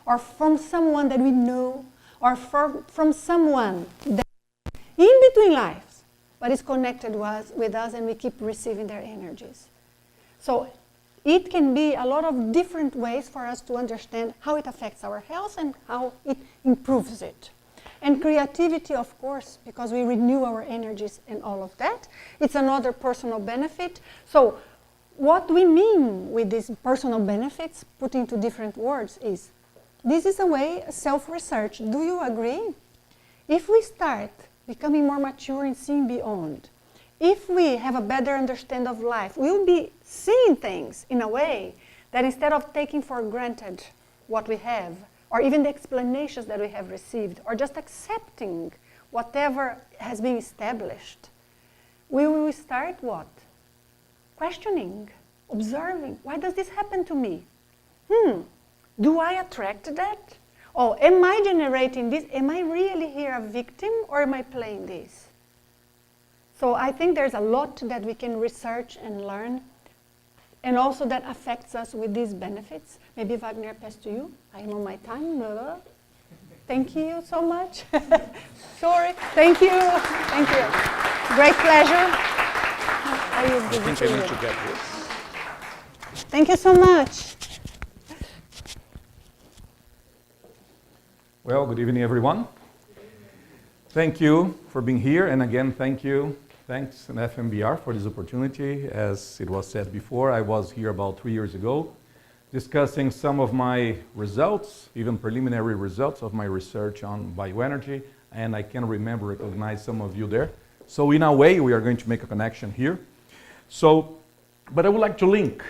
or from someone that we know, or from someone that in between lives, but is connected with us and we keep receiving their energies. So it can be a lot of different ways for us to understand how it affects our health and how it improves it. And creativity, of course, because we renew our energies and all of that. It's another personal benefit. So what we mean with these personal benefits, put into different words, is this is a way, self-research. Do you agree? If we start becoming more mature and seeing beyond, if we have a better understanding of life, we'll be seeing things in a way that instead of taking for granted what we have, or even the explanations that we have received, or just accepting whatever has been established, we will start what? Questioning, observing. Why does this happen to me? Do I attract that? Oh, am I generating this? Am I really here a victim, or am I playing this? So I think there's a lot that we can research and learn, and also that affects us with these benefits. Maybe Wagner, pass to you. I am on my time. Thank you so much. Sorry. Thank you. Thank you. Great pleasure. I think I need to get this. Thank you so much. Well, good evening, everyone. Thank you for being here, and again, thanks to FMBR for this opportunity. As it was said before, I was here about 3 years ago discussing some of my results, even preliminary results of my research on bioenergy, and I can recognize some of you there. So in a way, we are going to make a connection here. But I would like to link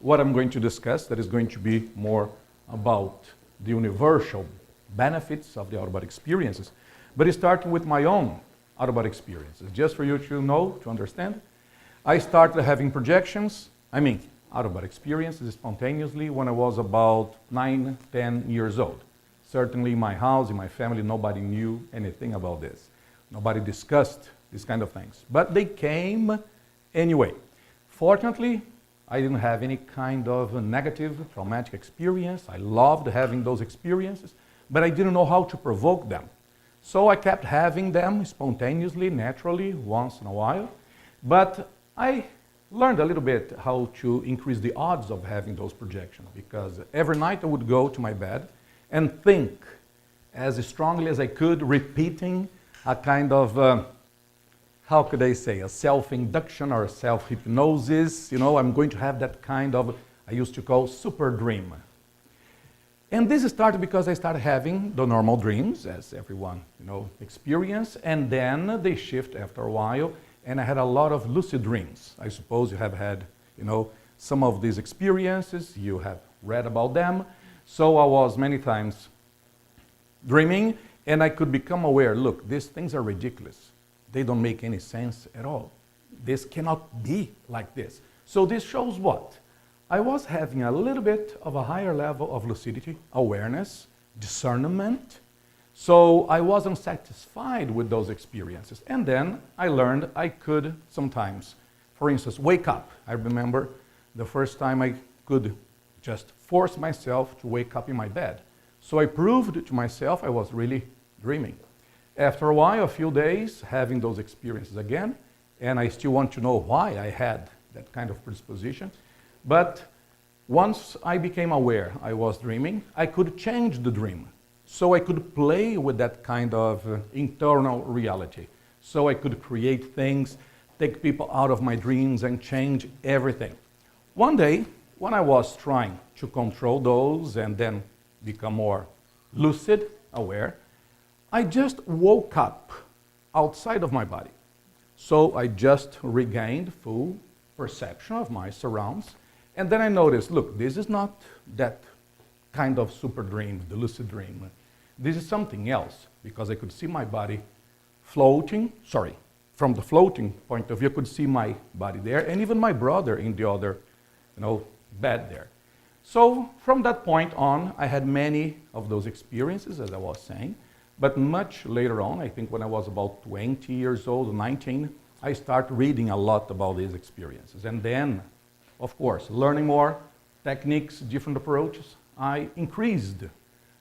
what I'm going to discuss, that is going to be more about the universal benefits of the out-of-body experiences, but it's starting with my own out-of-body experiences. Just for you to know, to understand, I started having projections, out-of-body experiences spontaneously when I was about 9, 10 years old. Certainly in my house, in my family, nobody knew anything about this. Nobody discussed these kind of things. But they came anyway. Fortunately, I didn't have any kind of a negative, traumatic experience. I loved having those experiences, but I didn't know how to provoke them. So I kept having them spontaneously, naturally, once in a while. But I learned a little bit how to increase the odds of having those projections, because every night I would go to my bed and think as strongly as I could, repeating a kind of, how could I say, a self-induction or a self-hypnosis. I'm going to have that kind of, I used to call super dream. And this started because I started having the normal dreams, as everyone, experience, and then they shift after a while, and I had a lot of lucid dreams. I suppose you have had, some of these experiences, you have read about them. So I was many times dreaming, and I could become aware, look, these things are ridiculous. They don't make any sense at all. This cannot be like this. So this shows what? I was having a little bit of a higher level of lucidity, awareness, discernment. So I wasn't satisfied with those experiences. And then I learned I could sometimes, for instance, wake up. I remember the first time I could just force myself to wake up in my bed. So I proved to myself I was really dreaming. After a while, a few days, having those experiences again, and I still want to know why I had that kind of predisposition. But once I became aware I was dreaming, I could change the dream. So I could play with that kind of internal reality. So I could create things, take people out of my dreams and change everything. One day, when I was trying to control those and then become more lucid, aware, I just woke up outside of my body. So I just regained full perception of my surrounds. And then I noticed, look, this is not that kind of super dream, the lucid dream. This is something else, because I could see my body floating, from the floating point of view, I could see my body there, and even my brother in the other, bed there. So from that point on, I had many of those experiences, as I was saying, but much later on, I think when I was about 20 years old, 19, I started reading a lot about these experiences. And then, of course, learning more techniques, different approaches, I increased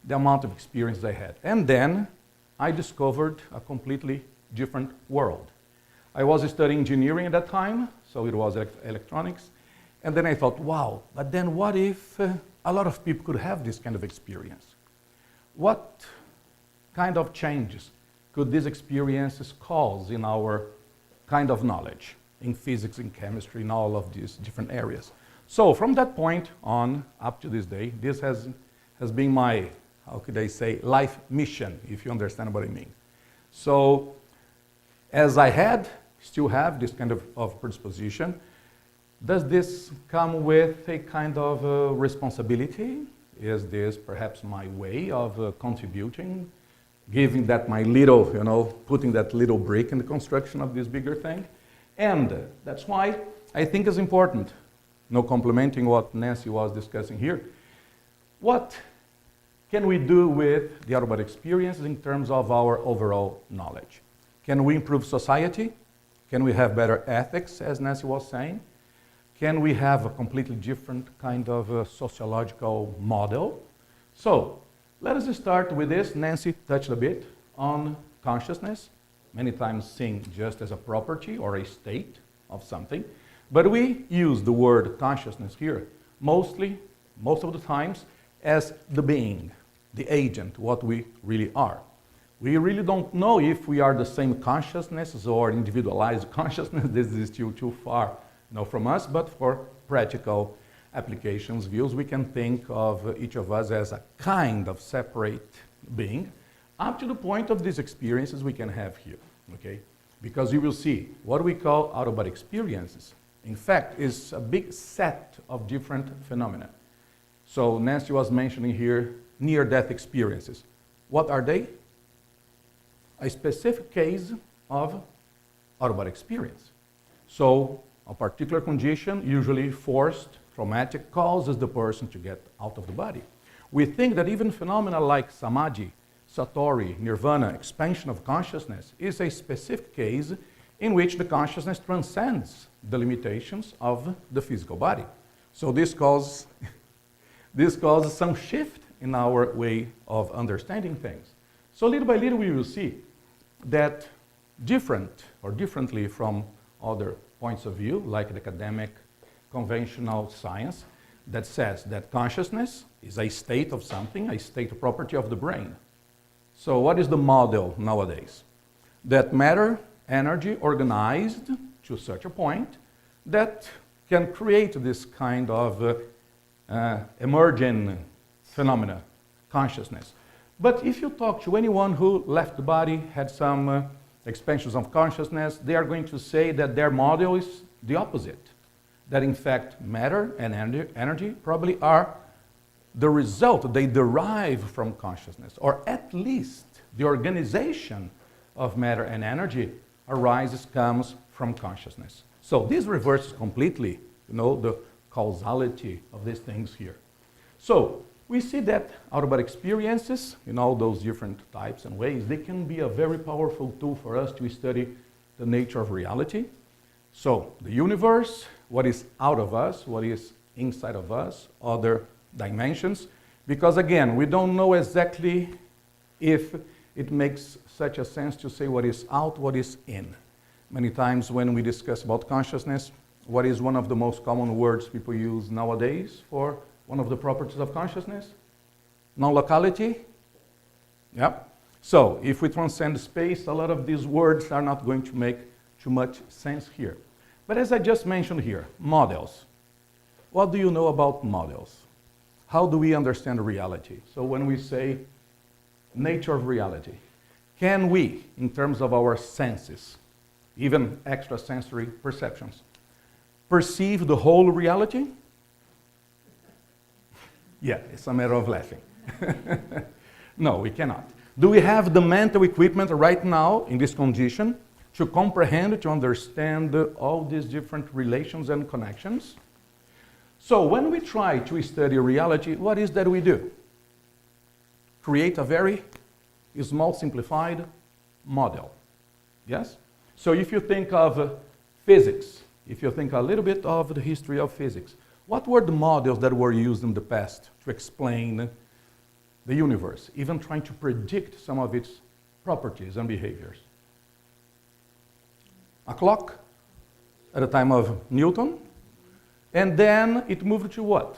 the amount of experience I had. And then I discovered a completely different world. I was studying engineering at that time, so it was electronics. And then I thought, wow, but then what if a lot of people could have this kind of experience? What kind of changes could these experiences cause in our kind of knowledge, in physics, in chemistry, in all of these different areas? So from that point on, up to this day, this has been my, how could I say, life mission, if you understand what I mean. So as I still have this kind of predisposition, does this come with a kind of responsibility? Is this perhaps my way of contributing, giving that my little, putting that little brick in the construction of this bigger thing? And that's why I think it's important, complementing what Nanci was discussing here. What can we do with the out-of-body experiences in terms of our overall knowledge? Can we improve society? Can we have better ethics, as Nanci was saying? Can we have a completely different kind of sociological model? So let us start with this. Nanci touched a bit on consciousness, many times seen just as a property or a state of something. But we use the word consciousness here most of the times as the being, the agent, what we really are. We really don't know if we are the same consciousness or individualized consciousness. This is still too far from us, but for practical applications views, we can think of each of us as a kind of separate being, up to the point of these experiences we can have here, okay? Because you will see what we call out-of-body experiences, in fact, is a big set of different phenomena. So Nanci was mentioning here near-death experiences. What are they? A specific case of out-of-body experience. So a particular condition, usually forced, traumatic, causes the person to get out of the body. We think that even phenomena like samadhi, satori, nirvana, expansion of consciousness, is a specific case in which the consciousness transcends the limitations of the physical body. So this causes some shift in our way of understanding things. So little by little we will see that differently from other points of view, like the academic conventional science, that says that consciousness is a state of something, a state property of the brain. So what is the model nowadays? That matter, energy organized to such a point that can create this kind of emerging phenomena, consciousness. But if you talk to anyone who left the body, had some expansions of consciousness, they are going to say that their model is the opposite. That in fact matter and energy probably are the result, they derive from consciousness, or at least the organization of matter and energy comes from consciousness. So this reverses completely, the causality of these things here. So we see that out-of-body experiences, in all those different types and ways, they can be a very powerful tool for us to study the nature of reality. So, the universe, what is out of us, what is inside of us, other dimensions, because again, we don't know exactly if it makes such a sense to say what is out, what is in. Many times when we discuss about consciousness, what is one of the most common words people use nowadays for one of the properties of consciousness? Non-locality. Yep. So, if we transcend space, a lot of these words are not going to make too much sense here. But as I just mentioned here, models. What do you know about models? How do we understand reality? So when we say nature of reality, can we, in terms of our senses, even extrasensory perceptions, perceive the whole reality? Yeah, it's a matter of laughing. No, we cannot. Do we have the mental equipment right now in this condition to comprehend, to understand all these different relations and connections? So when we try to study reality, what is that we do? Create a very small, simplified model. Yes? So if you think of physics, if you think a little bit of the history of physics, what were the models that were used in the past to explain the universe, even trying to predict some of its properties and behaviors? A clock at the time of Newton, and then it moved to what?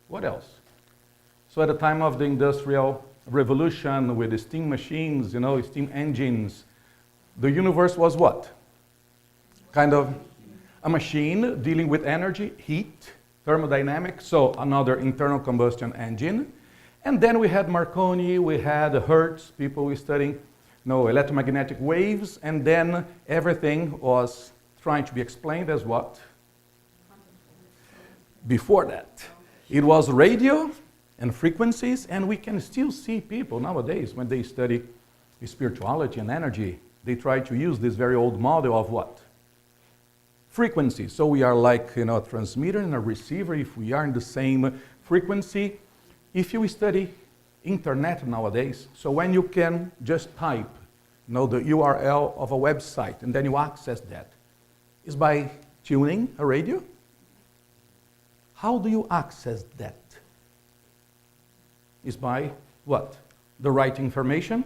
What else? So at the time of the Industrial Revolution with the steam machines, steam engines, the universe was what? Kind of a machine dealing with energy, heat, thermodynamics, so another internal combustion engine. And then we had Marconi, we had Hertz, people were studying electromagnetic waves, and then everything was trying to be explained as what? Before that, it was radio and frequencies, and we can still see people nowadays when they study spirituality and energy, they try to use this very old model of what? Frequency. So we are like a transmitter and a receiver. If we are in the same frequency, if you study internet nowadays, so when you can just type the URL of a website and then you access that, is by tuning a radio? How do you access that? Is by what? The right information?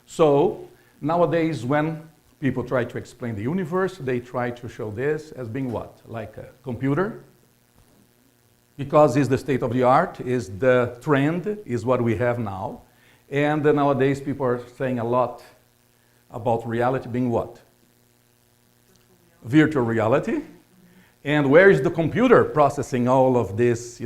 So nowadays when people try to explain the universe, they try to show this as being what? Like a computer? Because it's the state of the art, is the trend, is what we have now. And nowadays people are saying a lot about reality being what? Virtual reality. And where is the computer processing all of this,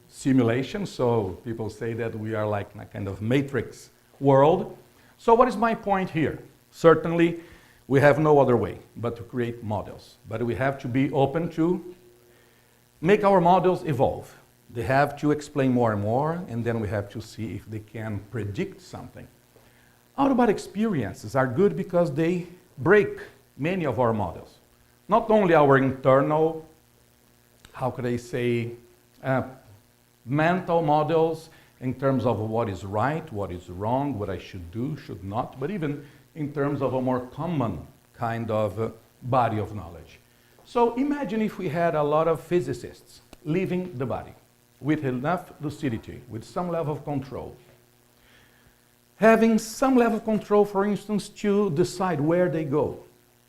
simulation? So people say that we are like in a kind of matrix world. So what is my point here? Certainly, we have no other way but to create models. But we have to be open to make our models evolve. They have to explain more and more, and then we have to see if they can predict something. Out-of-body experiences are good because they break many of our models. Not only our internal, how could I say, mental models in terms of what is right, what is wrong, what I should do, should not, but even in terms of a more common kind of body of knowledge. So imagine if we had a lot of physicists leaving the body with enough lucidity, with some level of control. Having some level of control, for instance, to decide where they go,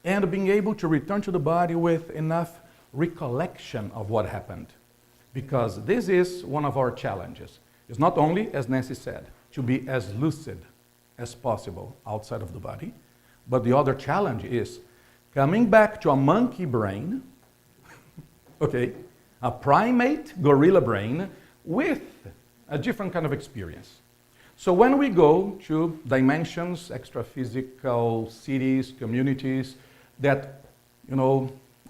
and being able to return to the body with enough recollection of what happened. Because this is one of our challenges. It's not only, as Nanci said, to be as lucid as possible outside of the body, but the other challenge is coming back to a monkey brain, okay, a primate gorilla brain with a different kind of experience. So when we go to dimensions, extra-physical cities, communities that,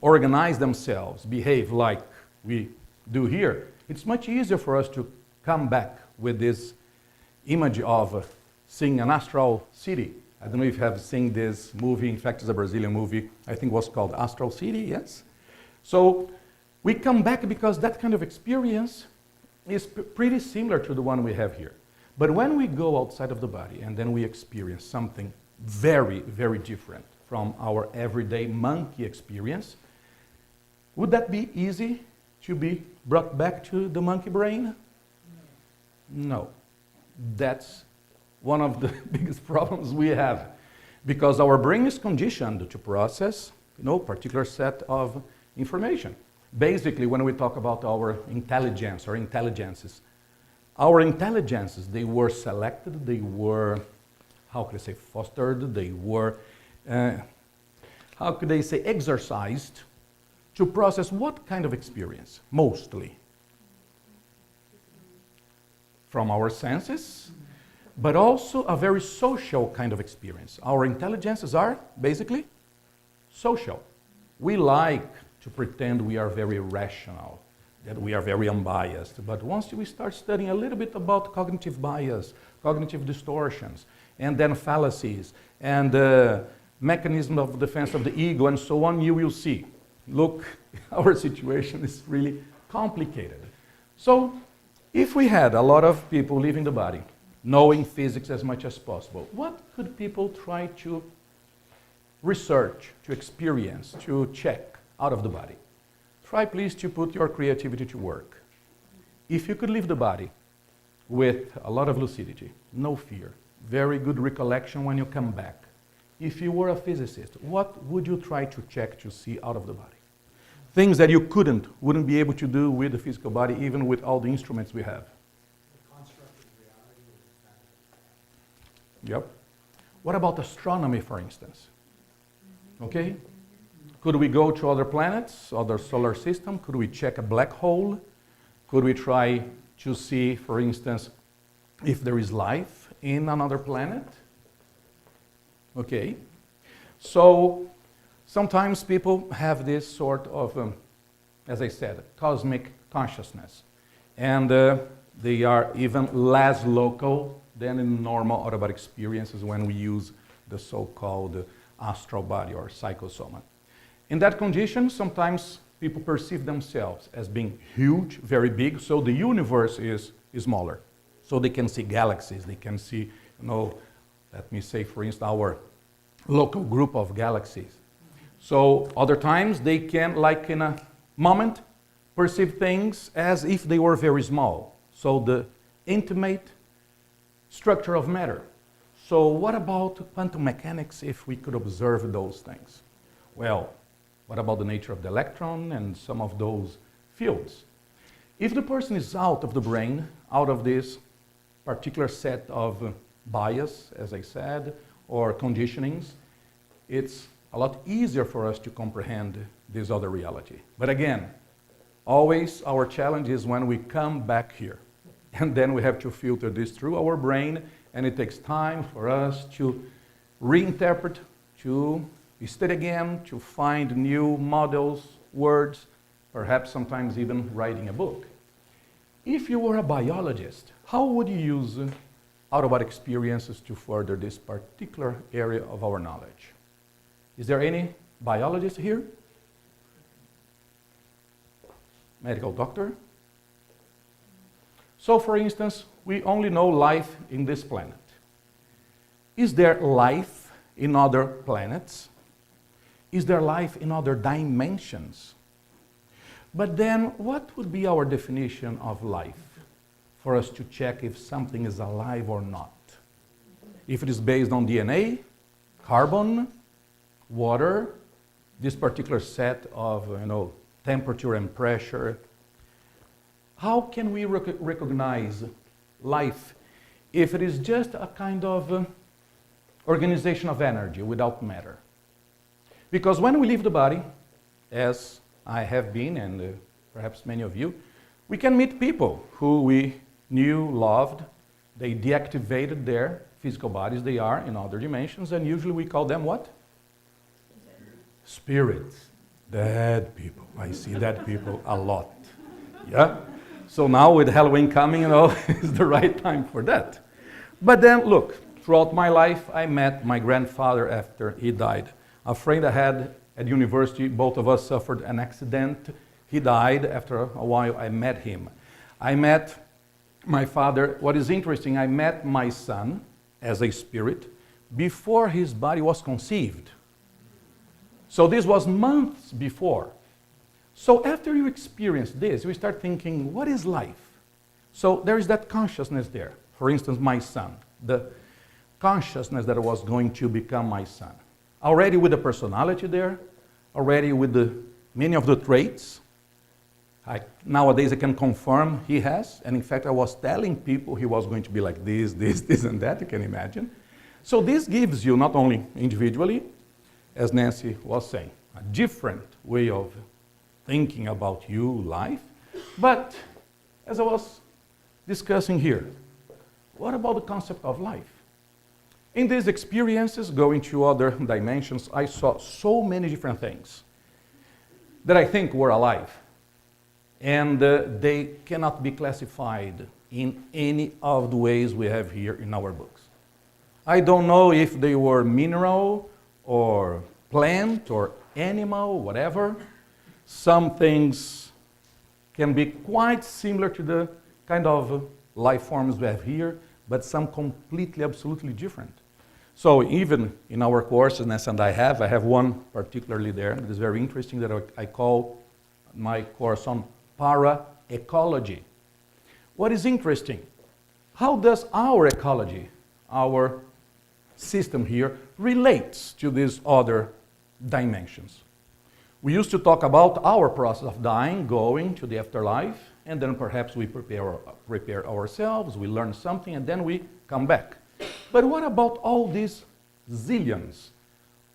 organize themselves, behave like we do here, it's much easier for us to come back with this image of seeing an astral city. I don't know if you have seen this movie. In fact, it's a Brazilian movie. I think it was called Astral City, yes? So we come back because that kind of experience is pretty similar to the one we have here. But when we go outside of the body and then we experience something very, very different from our everyday monkey experience, would that be easy to be brought back to the monkey brain? No. That's one of the biggest problems we have, because our brain is conditioned to process particular set of information. Basically, when we talk about our intelligence or intelligences, our intelligences, they were selected, they were, how could I say, fostered, they were, how could I say, exercised to process what kind of experience? Mostly from our senses, but also a very social kind of experience. Our intelligences are basically social. We like to pretend we are very rational, that we are very unbiased. But once we start studying a little bit about cognitive bias, cognitive distortions, and then fallacies, and mechanism of defense of the ego, and so on, you will see, look, our situation is really complicated. So, if we had a lot of people leaving the body, knowing physics as much as possible, what could people try to research, to experience, to check out of the body? Try please to put your creativity to work. If you could leave the body with a lot of lucidity, no fear, very good recollection when you come back. If you were a physicist, what would you try to check to see out of the body? Things that you wouldn't be able to do with the physical body, even with all the instruments we have. The construct of reality. Yep. What about astronomy, for instance? Okay? Could we go to other planets, other solar system? Could we check a black hole? Could we try to see, for instance, if there is life in another planet? Okay. So sometimes people have this sort of, as I said, cosmic consciousness. And they are even less local than in normal out-of-body experiences when we use the so-called astral body or psychosoma. In that condition, sometimes people perceive themselves as being huge, very big, so the universe is smaller. So they can see galaxies, they can see, let me say, for instance, our local group of galaxies. So other times they can, like in a moment, perceive things as if they were very small. So the intimate structure of matter. So what about quantum mechanics if we could observe those things? Well, what about the nature of the electron and some of those fields? If the person is out of the brain, out of this particular set of bias, as I said, or conditionings, it's a lot easier for us to comprehend this other reality. But again, always our challenge is when we come back here. And then we have to filter this through our brain, and it takes time for us to reinterpret, to study again, to find new models, words, perhaps sometimes even writing a book. If you were a biologist, how would you use out-of-body experiences to further this particular area of our knowledge? Is there any biologist here? Medical doctor? So, for instance, we only know life in this planet. Is there life in other planets? Is there life in other dimensions? But then, what would be our definition of life for us to check if something is alive or not? If it is based on DNA, carbon, water, this particular set of temperature and pressure, how can we recognize life if it is just a kind of organization of energy without matter? Because when we leave the body, as I have been, and perhaps many of you, we can meet people who we knew, loved. They deactivated their physical bodies. They are in other dimensions, and usually we call them what? Spirits. Dead people. I see dead people a lot. Yeah? So now with Halloween coming, is the right time for that. But then, look, throughout my life, I met my grandfather after he died. A friend I had at university, both of us suffered an accident. He died. After a while, I met him. I met my father. What is interesting, I met my son as a spirit before his body was conceived. So this was months before. So after you experience this, you start thinking, what is life? So there is that consciousness there. For instance, my son, the consciousness that was going to become my son. Already with the personality there, already with many of the traits. Nowadays I can confirm he has, and in fact I was telling people he was going to be like this, and that, you can imagine. So this gives you not only individually, as Nanci was saying, a different way of thinking about you, life, but as I was discussing here, what about the concept of life? In these experiences, going to other dimensions, I saw so many different things that I think were alive. And they cannot be classified in any of the ways we have here in our books. I don't know if they were mineral or plant or animal, whatever. Some things can be quite similar to the kind of life forms we have here, but some completely, absolutely different. So even in our courses, and I have one particularly there that is very interesting that I call my course on para-ecology. What is interesting? How does our ecology, our system here, relates to these other dimensions? We used to talk about our process of dying, going to the afterlife, and then perhaps we prepare ourselves, we learn something, and then we come back. But what about all these zillions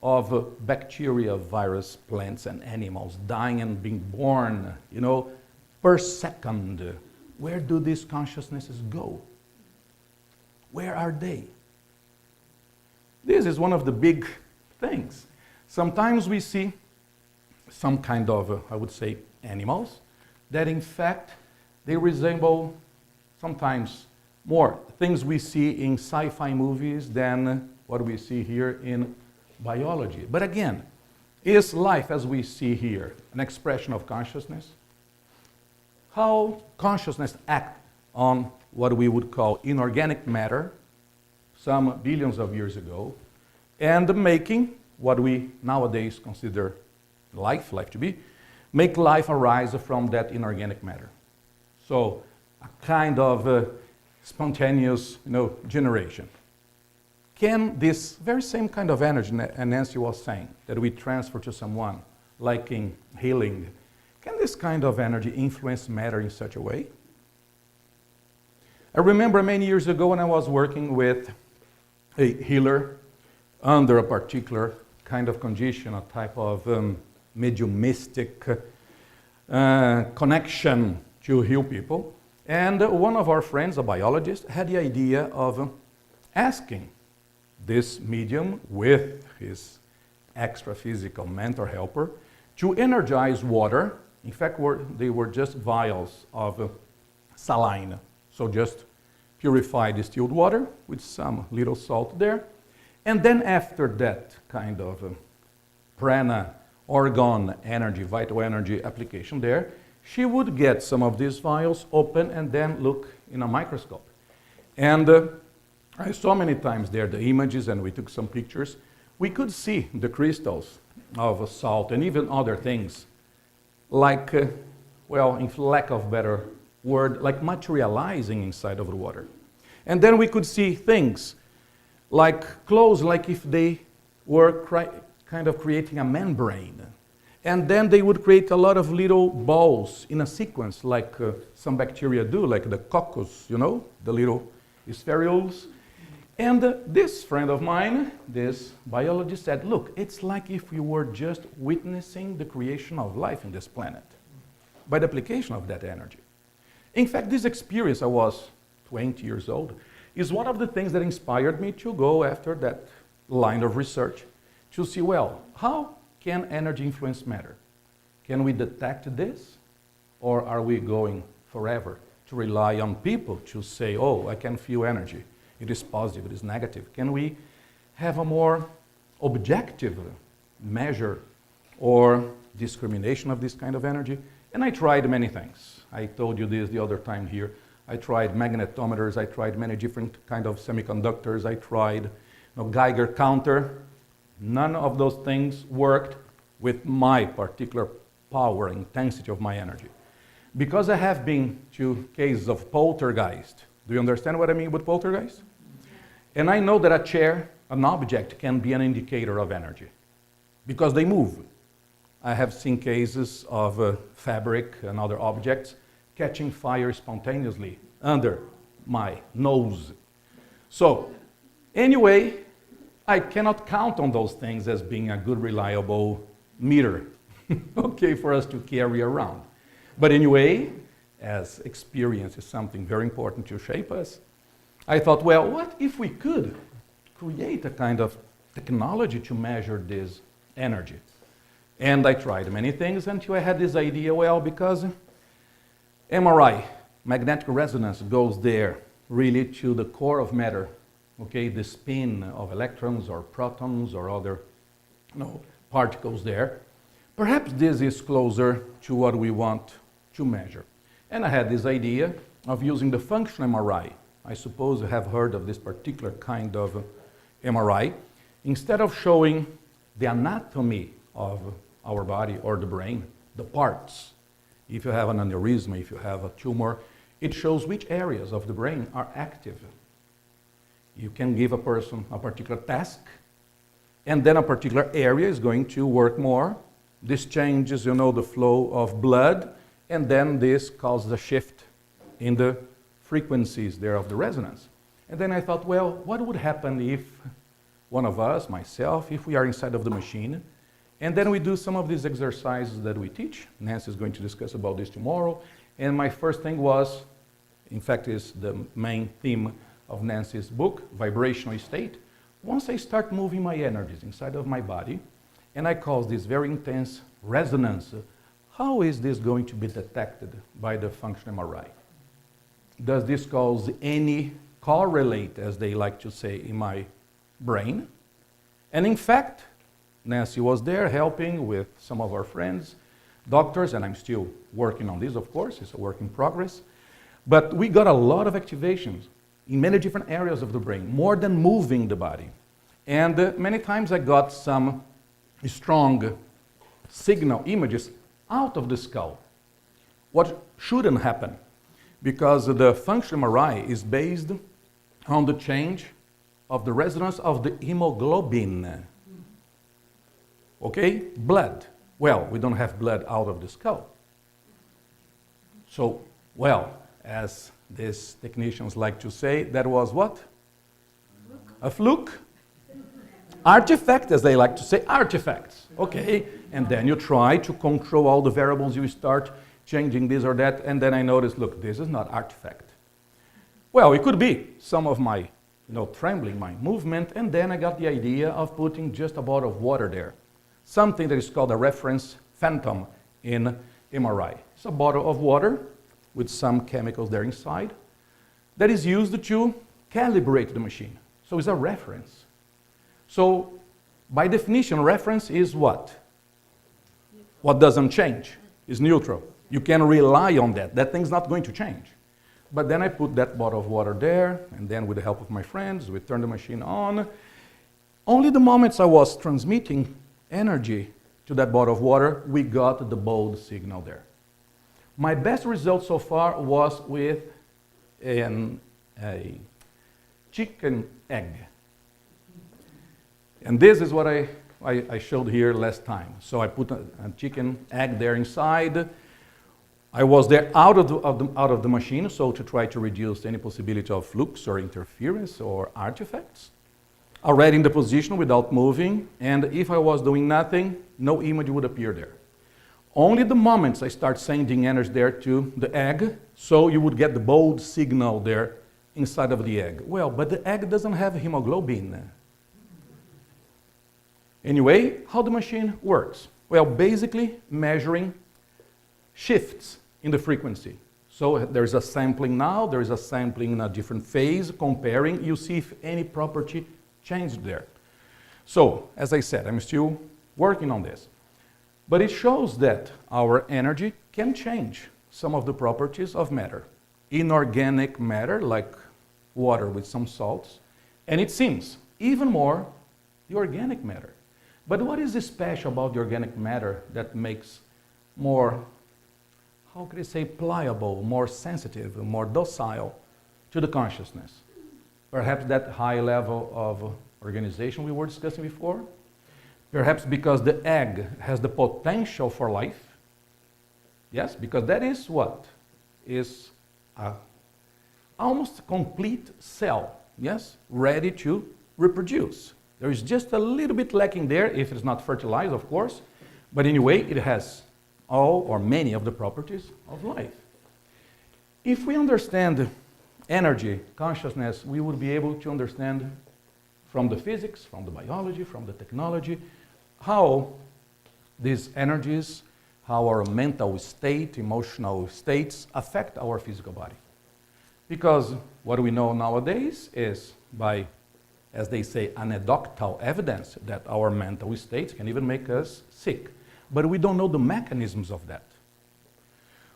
of bacteria, virus, plants, and animals dying and being born, per second? Where do these consciousnesses go? Where are they? This is one of the big things. Sometimes we see some kind of, I would say, animals that in fact they resemble sometimes more things we see in sci-fi movies than what we see here in biology. But again, is life as we see here an expression of consciousness? How consciousness acts on what we would call inorganic matter some billions of years ago, and making what we nowadays consider life to be, make life arise from that inorganic matter. So a kind of spontaneous generation. Can this very same kind of energy, and Nanci was saying, that we transfer to someone, like in healing, can this kind of energy influence matter in such a way? I remember many years ago when I was working with a healer under a particular kind of condition, a type of mediumistic connection to heal people. And one of our friends, a biologist, had the idea of asking this medium with his extra-physical mentor helper to energize water. In fact, they were just vials of saline, so just purify distilled water with some little salt there. And then after that kind of prana, organ energy, vital energy application there, she would get some of these vials open and then look in a microscope. And I saw many times there the images, and we took some pictures. We could see the crystals of salt and even other things like, well, in lack of better word, like materializing inside of the water. And then we could see things like clothes, like if they were kind of creating a membrane. And then they would create a lot of little balls in a sequence, like some bacteria do, like the coccus, the little spherules. And this friend of mine, this biologist, said, look, it's like if we were just witnessing the creation of life in this planet by the application of that energy. In fact, this experience, I was 20 years old, is one of the things that inspired me to go after that line of research to see, well, how can energy influence matter? Can we detect this? Or are we going forever to rely on people to say, oh, I can feel energy. It is positive, it is negative. Can we have a more objective measure or discrimination of this kind of energy? And I tried many things. I told you this the other time here. I tried magnetometers, I tried many different kind of semiconductors, I tried Geiger counter. None of those things worked with my particular power, intensity of my energy. Because I have been to cases of poltergeist. Do you understand what I mean with poltergeist? And I know that a chair, an object, can be an indicator of energy because they move. I have seen cases of fabric and other objects catching fire spontaneously under my nose. So, anyway, I cannot count on those things as being a good, reliable meter, okay, for us to carry around. But anyway, as experience is something very important to shape us, I thought, well, what if we could create a kind of technology to measure this energy? And I tried many things until I had this idea, well, because MRI, magnetic resonance, goes there really to the core of matter, okay, the spin of electrons or protons or other particles there. Perhaps this is closer to what we want to measure. And I had this idea of using the functional MRI. I suppose you have heard of this particular kind of MRI. Instead of showing the anatomy of our body or the brain, the parts, if you have an aneurysm, if you have a tumor, it shows which areas of the brain are active. You can give a person a particular task, and then a particular area is going to work more. This changes, the flow of blood, and then this causes a shift in the frequencies there of the resonance. And then I thought, well, what would happen if one of us, myself, if we are inside of the machine, and then we do some of these exercises that we teach. Nanci is going to discuss about this tomorrow. And my first thing was, in fact, is the main theme of Nanci's book, Vibrational State. Once I start moving my energies inside of my body, and I cause this very intense resonance, how is this going to be detected by the functional MRI? Does this cause any correlate, as they like to say, in my brain? And in fact, Nanci was there helping with some of our friends, doctors, and I'm still working on this, of course, it's a work in progress. But we got a lot of activations in many different areas of the brain, more than moving the body. And many times I got some strong signal images out of the skull. What shouldn't happen, because the functional MRI is based on the change of the resonance of the hemoglobin. Okay, blood. Well, we don't have blood out of the skull. So, well, as these technicians like to say, that was what? A fluke? Artifact, as they like to say, artifacts. Okay, and then you try to control all the variables, you start changing this or that, and then I noticed, look, this is not artifact. Well, it could be some of my, trembling, my movement, and then I got the idea of putting just a bottle of water there. Something that is called a reference phantom in MRI. It's a bottle of water with some chemicals there inside that is used to calibrate the machine. So it's a reference. So by definition, reference is what? What doesn't change is neutral. You can rely on that. That thing's not going to change. But then I put that bottle of water there, and then with the help of my friends, we turned the machine on. Only the moments I was transmitting energy to that bottle of water, we got the bold signal there. My best result so far was with a chicken egg. And this is what I showed here last time. So I put a chicken egg there inside. I was there out of the machine, so to try to reduce any possibility of flukes or interference or artifacts. Already in the position without moving, and if I was doing nothing, no image would appear there. Only the moments I start sending energy there to the egg, so you would get the bold signal there inside of the egg. Well, but the egg doesn't have hemoglobin. Anyway, how the machine works? Well, basically measuring shifts in the frequency. So there's a sampling now, there's a sampling in a different phase, comparing, you see if any property changed there. So, as I said, I'm still working on this. But it shows that our energy can change some of the properties of matter. Inorganic matter, like water with some salts, and it seems even more the organic matter. But what is special about the organic matter that makes more, how could I say, pliable, more sensitive, more docile to the consciousness? Perhaps that high level of organization we were discussing before. Perhaps because the egg has the potential for life. Yes, because that is what is a almost complete cell, yes, ready to reproduce. There is just a little bit lacking there if it's not fertilized, of course, but anyway, it has all or many of the properties of life. If we understand energy, consciousness, we would be able to understand from the physics, from the biology, from the technology, how these energies, how our mental state, emotional states affect our physical body. Because what we know nowadays is by, as they say, anecdotal evidence that our mental states can even make us sick. But we don't know the mechanisms of that.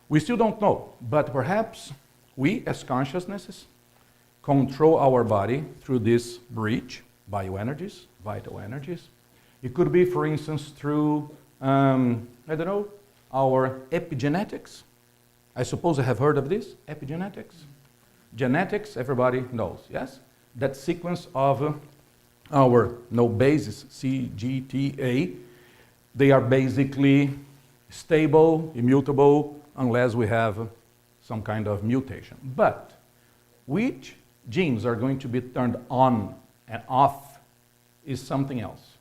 We still don't know, but perhaps we as consciousnesses control our body through this bridge, bioenergies, vital energies. It could be, for instance, through, I don't know, our epigenetics. I suppose I have heard of this, epigenetics. Genetics, everybody knows, yes? That sequence of our bases, C, G, T, A, they are basically stable, immutable, unless we have some kind of mutation. But which genes are going to be turned on and off is something else.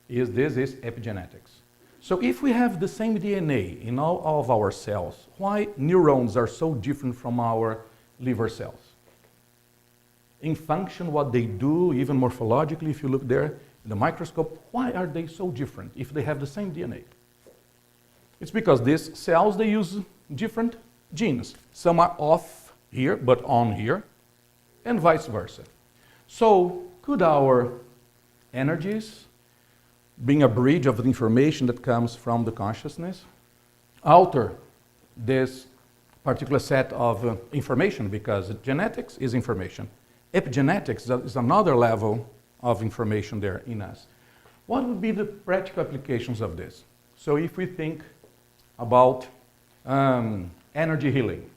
This is epigenetics. So if we have the same DNA in all of our cells, why neurons are so different from our liver cells? In function, what they do, even morphologically, if you look there in the microscope, why are they so different if they have the same DNA? It's because these cells, they use different genes. Some are off here, but on here, and vice versa. So could our energies, being a bridge of the information that comes from the consciousness, alter this particular set of information? Because genetics is information. Epigenetics is another level of information there in us. What would be the practical applications of this? So if we think about energy healing,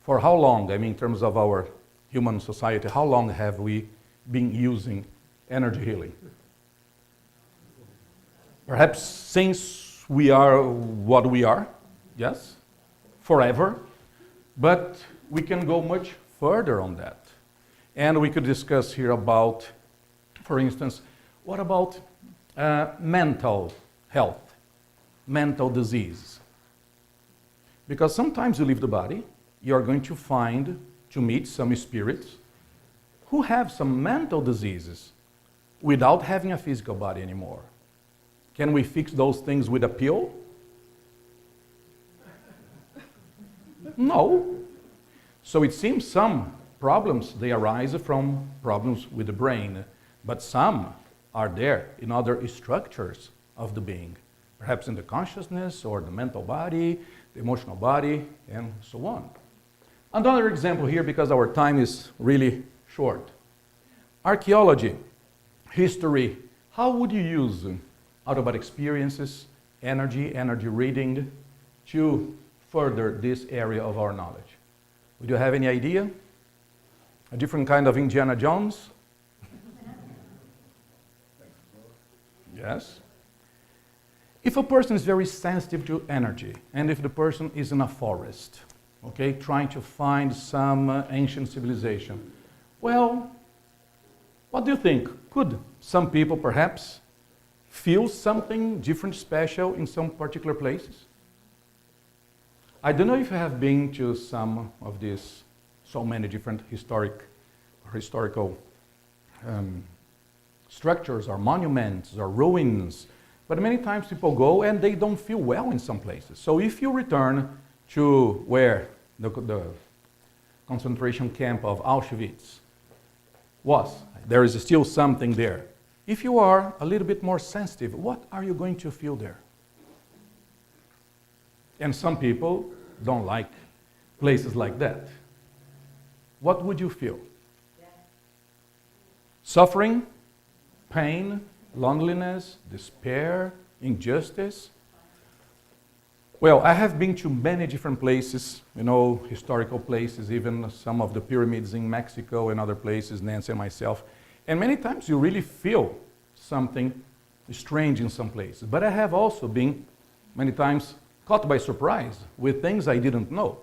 for how long, I mean, in terms of our human society, how long have we been using energy healing? Perhaps since we are what we are, yes, forever, but we can go much further on that. And we could discuss here about, for instance, what about mental health, mental disease? Because sometimes you leave the body, you're going to meet some spirits who have some mental diseases without having a physical body anymore. Can we fix those things with a pill? No. So it seems some problems, they arise from problems with the brain, but some are there in other structures of the being, perhaps in the consciousness or the mental body, the emotional body, and so on. Another example here, because our time is really short. Archaeology, history, how would you use out-of-body experiences, energy reading to further this area of our knowledge? Would you have any idea? A different kind of Indiana Jones? Yes. If a person is very sensitive to energy, and if the person is in a forest, okay, trying to find some ancient civilization, well, what do you think? Could some people perhaps feel something different, special in some particular places? I don't know if you have been to some of these, so many different historical structures or monuments or ruins, but many times people go and they don't feel well in some places. So if you return to where the concentration camp of Auschwitz was, there is still something there. If you are a little bit more sensitive, what are you going to feel there? And some people don't like places like that, what would you feel? Suffering, pain, loneliness, despair, injustice? Well, I have been to many different places, historical places, even some of the pyramids in Mexico and other places, Nanci and myself. And many times you really feel something strange in some places. But I have also been many times caught by surprise with things I didn't know.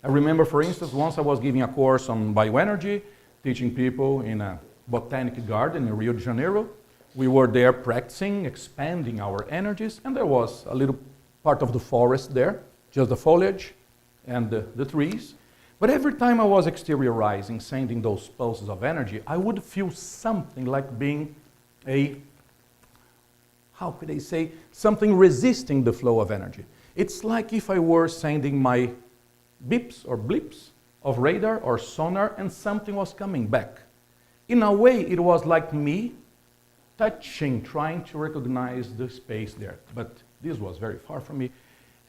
I remember, for instance, once I was giving a course on bioenergy, teaching people in a botanic garden in Rio de Janeiro. We were there practicing, expanding our energies, and there was a little part of the forest there, just the foliage and the trees. But every time I was exteriorizing, sending those pulses of energy, I would feel something like being something resisting the flow of energy. It's like if I were sending my beeps or blips of radar or sonar and something was coming back. In a way, it was like me touching, trying to recognize the space there. But this was very far from me.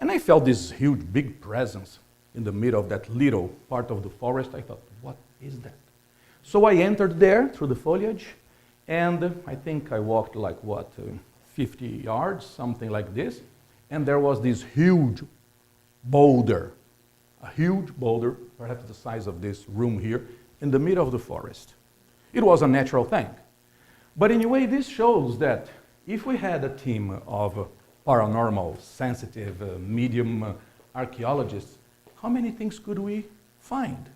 And I felt this huge, big presence in the middle of that little part of the forest. I thought, what is that? So I entered there through the foliage, and I think I walked 50 yards, something like this. And there was this huge boulder, a huge boulder, perhaps the size of this room here, in the middle of the forest. It was a natural thing. But in a way, this shows that if we had a team of paranormal, sensitive, medium archaeologists, how many things could we find?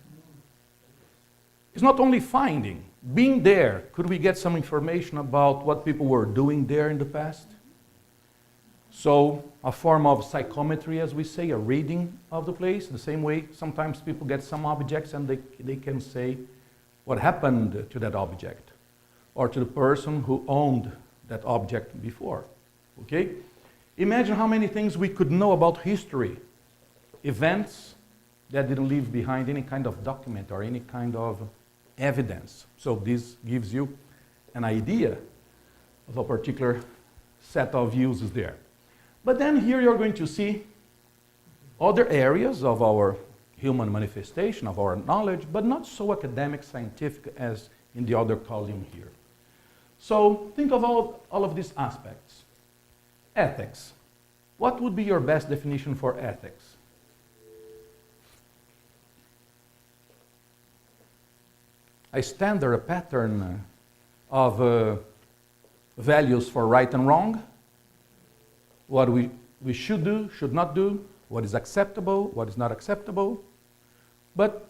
It's not only finding, being there. Could we get some information about what people were doing there in the past? So a form of psychometry, as we say, a reading of the place. The same way sometimes people get some objects and they can say what happened to that object or to the person who owned that object before. Okay? Imagine how many things we could know about history, events that didn't leave behind any kind of document or any kind of evidence. So this gives you an idea of a particular set of uses there. But then here you're going to see other areas of our human manifestation, of our knowledge, but not so academic, scientific as in the other column here. So think of all of these aspects. Ethics. What would be your best definition for ethics? A standard, a pattern of values for right and wrong, what we should do, should not do, what is acceptable, what is not acceptable. But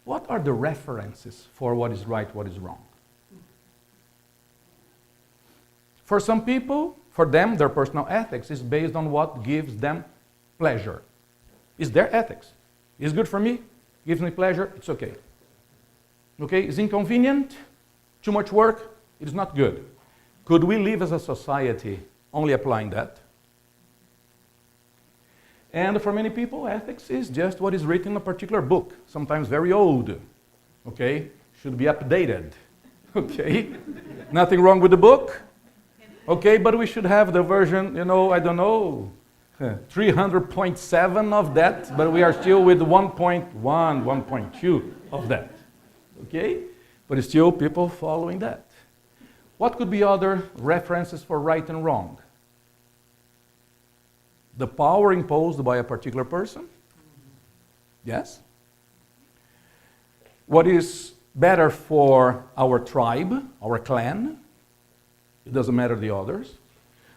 what are the references for what is right, what is wrong? For some people, for them, their personal ethics is based on what gives them pleasure. It's their ethics. It's good for me, gives me pleasure, it's okay. Okay, it's inconvenient, too much work, it is not good. Could we live as a society only applying that? And for many people, ethics is just what is written in a particular book, sometimes very old. Okay, should be updated. Okay, nothing wrong with the book. Okay, but we should have the version, 300.7 of that, but we are still with 1.1, 1.2 of that. Okay, but still people following that. What could be other references for right and wrong? The power imposed by a particular person? Yes. What is better for our tribe, our clan? It doesn't matter the others.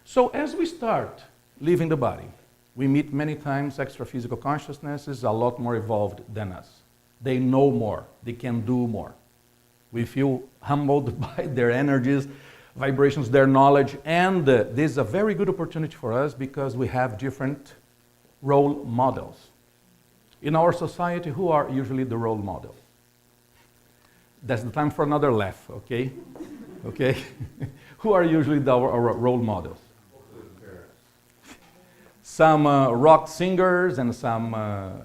So as we start leaving the body, we meet many times extra-physical consciousnesses a lot more evolved than us. They know more. They can do more. We feel humbled by their energies, vibrations, their knowledge, and this is a very good opportunity for us because we have different role models. In our society, who are usually the role model? That's the time for another laugh, okay? Okay? Who are usually our role models? Some rock singers and some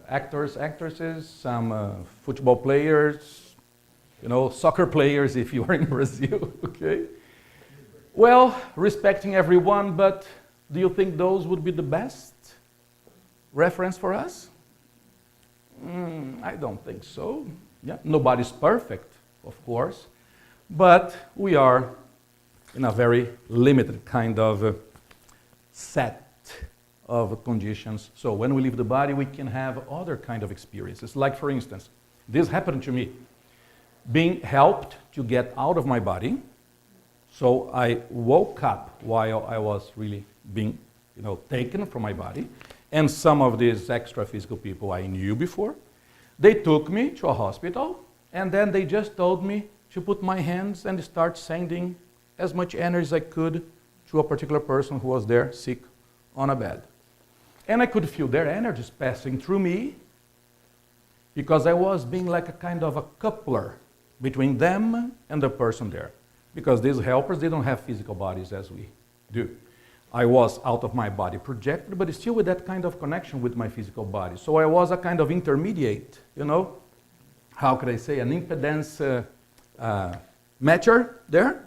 actors, actresses, some football players, soccer players if you are in Brazil, okay? Well, respecting everyone, but do you think those would be the best reference for us? I don't think so. Yeah, nobody's perfect, of course, but we are in a very limited kind of set of conditions. So when we leave the body, we can have other kind of experiences. Like, for instance, this happened to me. Being helped to get out of my body. So I woke up while I was really being, taken from my body. And some of these extra physical people I knew before, they took me to a hospital, and then they just told me to put my hands and start sending as much energy as I could to a particular person who was there sick on a bed. And I could feel their energies passing through me because I was being like a kind of a coupler between them and the person there. Because these helpers, they don't have physical bodies as we do. I was out of my body projected, but still with that kind of connection with my physical body. So I was a kind of intermediate, how could I say, an impedance matcher there.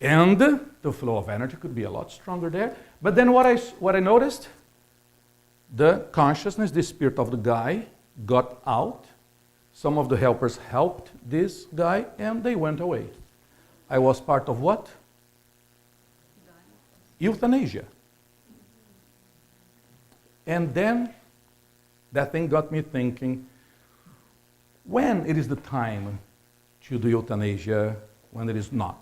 And the flow of energy could be a lot stronger there. But then what I noticed, the consciousness, the spirit of the guy got out. Some of the helpers helped this guy, and they went away. I was part of what? Euthanasia. And then that thing got me thinking, when it is the time to do euthanasia, when it is not?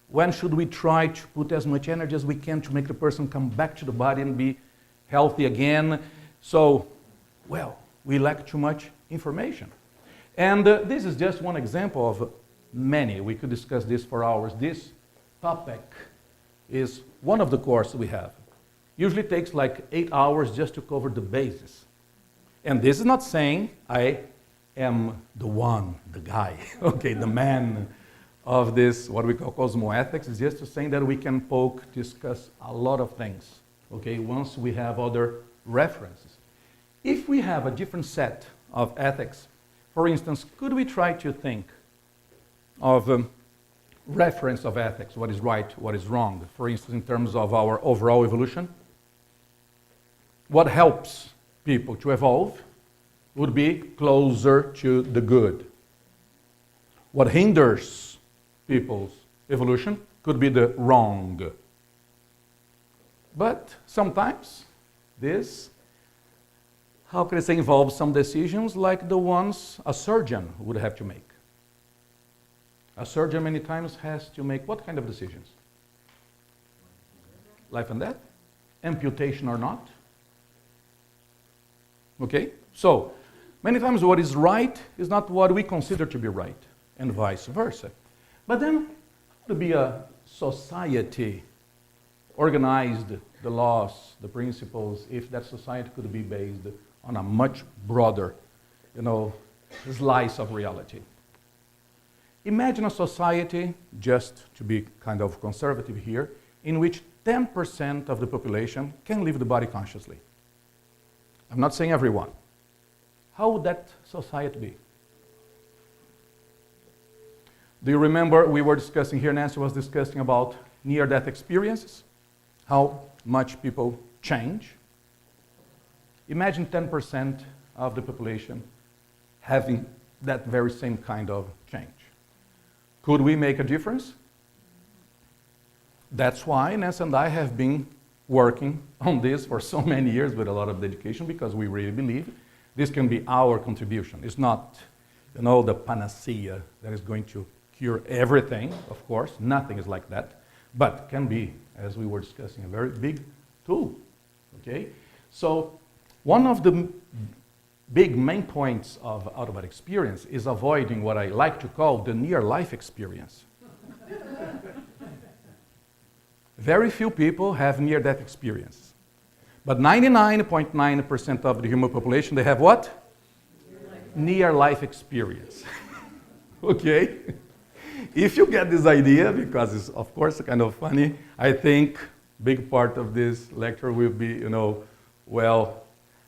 When should we try to put as much energy as we can to make the person come back to the body and be healthy again? So, we lack too much information. And this is just one example of many. We could discuss this for hours. This topic is one of the courses we have. Usually takes like 8 hours just to cover the basis. And this is not saying I am the one, the guy, okay, the man of this, what we call cosmoethics. Is just saying that we can discuss a lot of things, okay, once we have other references. If we have a different set of ethics, for instance, could we try to think of reference of ethics, what is right, what is wrong, for instance, in terms of our overall evolution? What helps people to evolve would be closer to the good. What hinders people's evolution could be the wrong. But sometimes this, how can I say, involves some decisions like the ones a surgeon would have to make. A surgeon many times has to make what kind of decisions? Life and death? Amputation or not? Okay? So, many times what is right is not what we consider to be right, and vice versa. But then, to be a society organized, the laws, the principles, if that society could be based on a much broader, slice of reality. Imagine a society, just to be kind of conservative here, in which 10% of the population can leave the body consciously. I'm not saying everyone. How would that society be? Do you remember we were discussing here, Nanci was discussing about near-death experiences? How much people change? Imagine 10% of the population having that very same kind of change. Could we make a difference? That's why Nanci and I have been working on this for so many years with a lot of dedication, because we really believe this can be our contribution. It's not, the panacea that is going to cure everything, of course. Nothing is like that. But can be, as we were discussing, a very big tool. Okay? So one of the big main points of out-of-body experience is avoiding what I like to call the near-life experience. Very few people have near-death experiences. But 99.9% of the human population, they have what? Near-life experience. Okay? If you get this idea, because it's of course kind of funny, I think big part of this lecture will be,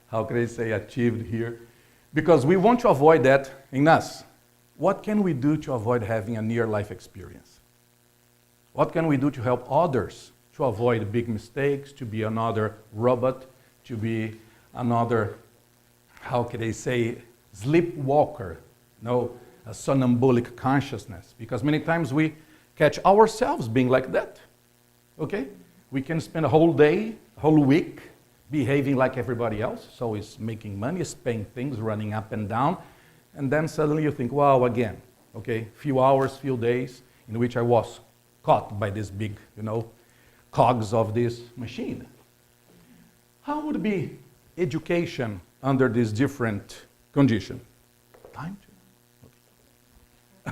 how can I say, achieved here. Because we want to avoid that in us. What can we do to avoid having a near-life experience? What can we do to help others to avoid big mistakes, to be another robot, to be another, how can I say, sleepwalker, no, a somnambulic consciousness. Because many times we catch ourselves being like that, okay? We can spend a whole day, a whole week, behaving like everybody else, so it's making money, it's paying things, running up and down, and then suddenly you think, wow, again, okay, few hours, few days, in which I was caught by this big, cogs of this machine. How would be education under this different condition? Time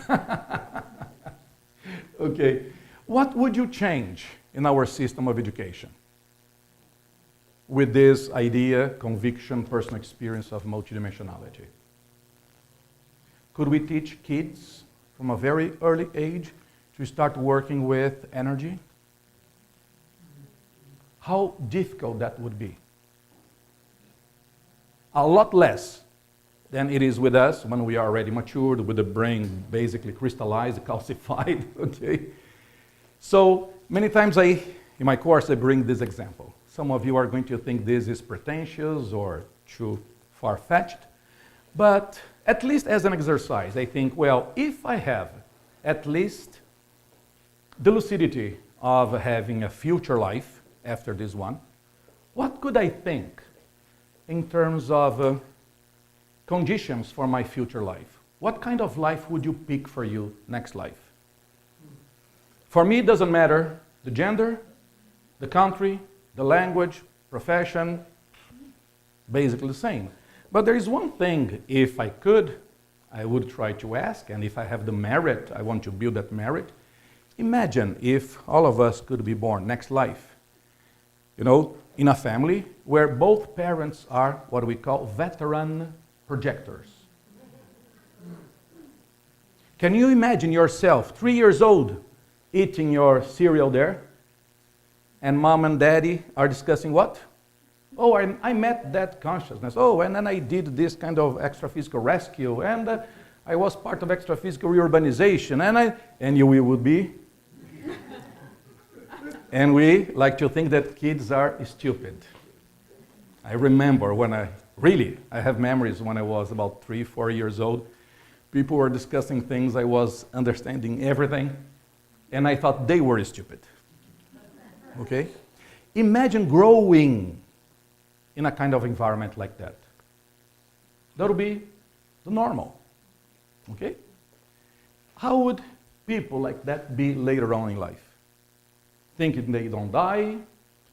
to. Okay. What would you change in our system of education with this idea, conviction, personal experience of multidimensionality? Could we teach kids from a very early age to start working with energy? How difficult that would be. A lot less than it is with us when we are already matured, with the brain basically crystallized, calcified, okay? So many times in my course I bring this example. Some of you are going to think this is pretentious or too far-fetched, but at least as an exercise, I think, well, if I have at least the lucidity of having a future life after this one, what could I think in terms of conditions for my future life? What kind of life would you pick for you next life? For me, it doesn't matter the gender, the country, the language, profession, basically the same. But there is one thing, if I could, I would try to ask, and if I have the merit, I want to build that merit. Imagine if all of us could be born next life, in a family where both parents are what we call veteran projectors. Can you imagine yourself, 3 years old, eating your cereal there, and mom and daddy are discussing what? Oh, I met that consciousness. Oh, and then I did this kind of extra-physical rescue, and I was part of extra-physical reurbanization, and you would be. And we like to think that kids are stupid. I remember when I have memories when I was about 3, 4 years old. People were discussing things, I was understanding everything, and I thought they were stupid. Okay? Imagine growing in a kind of environment like that. That would be the normal. Okay? How would people like that be later on in life? Thinking they don't die,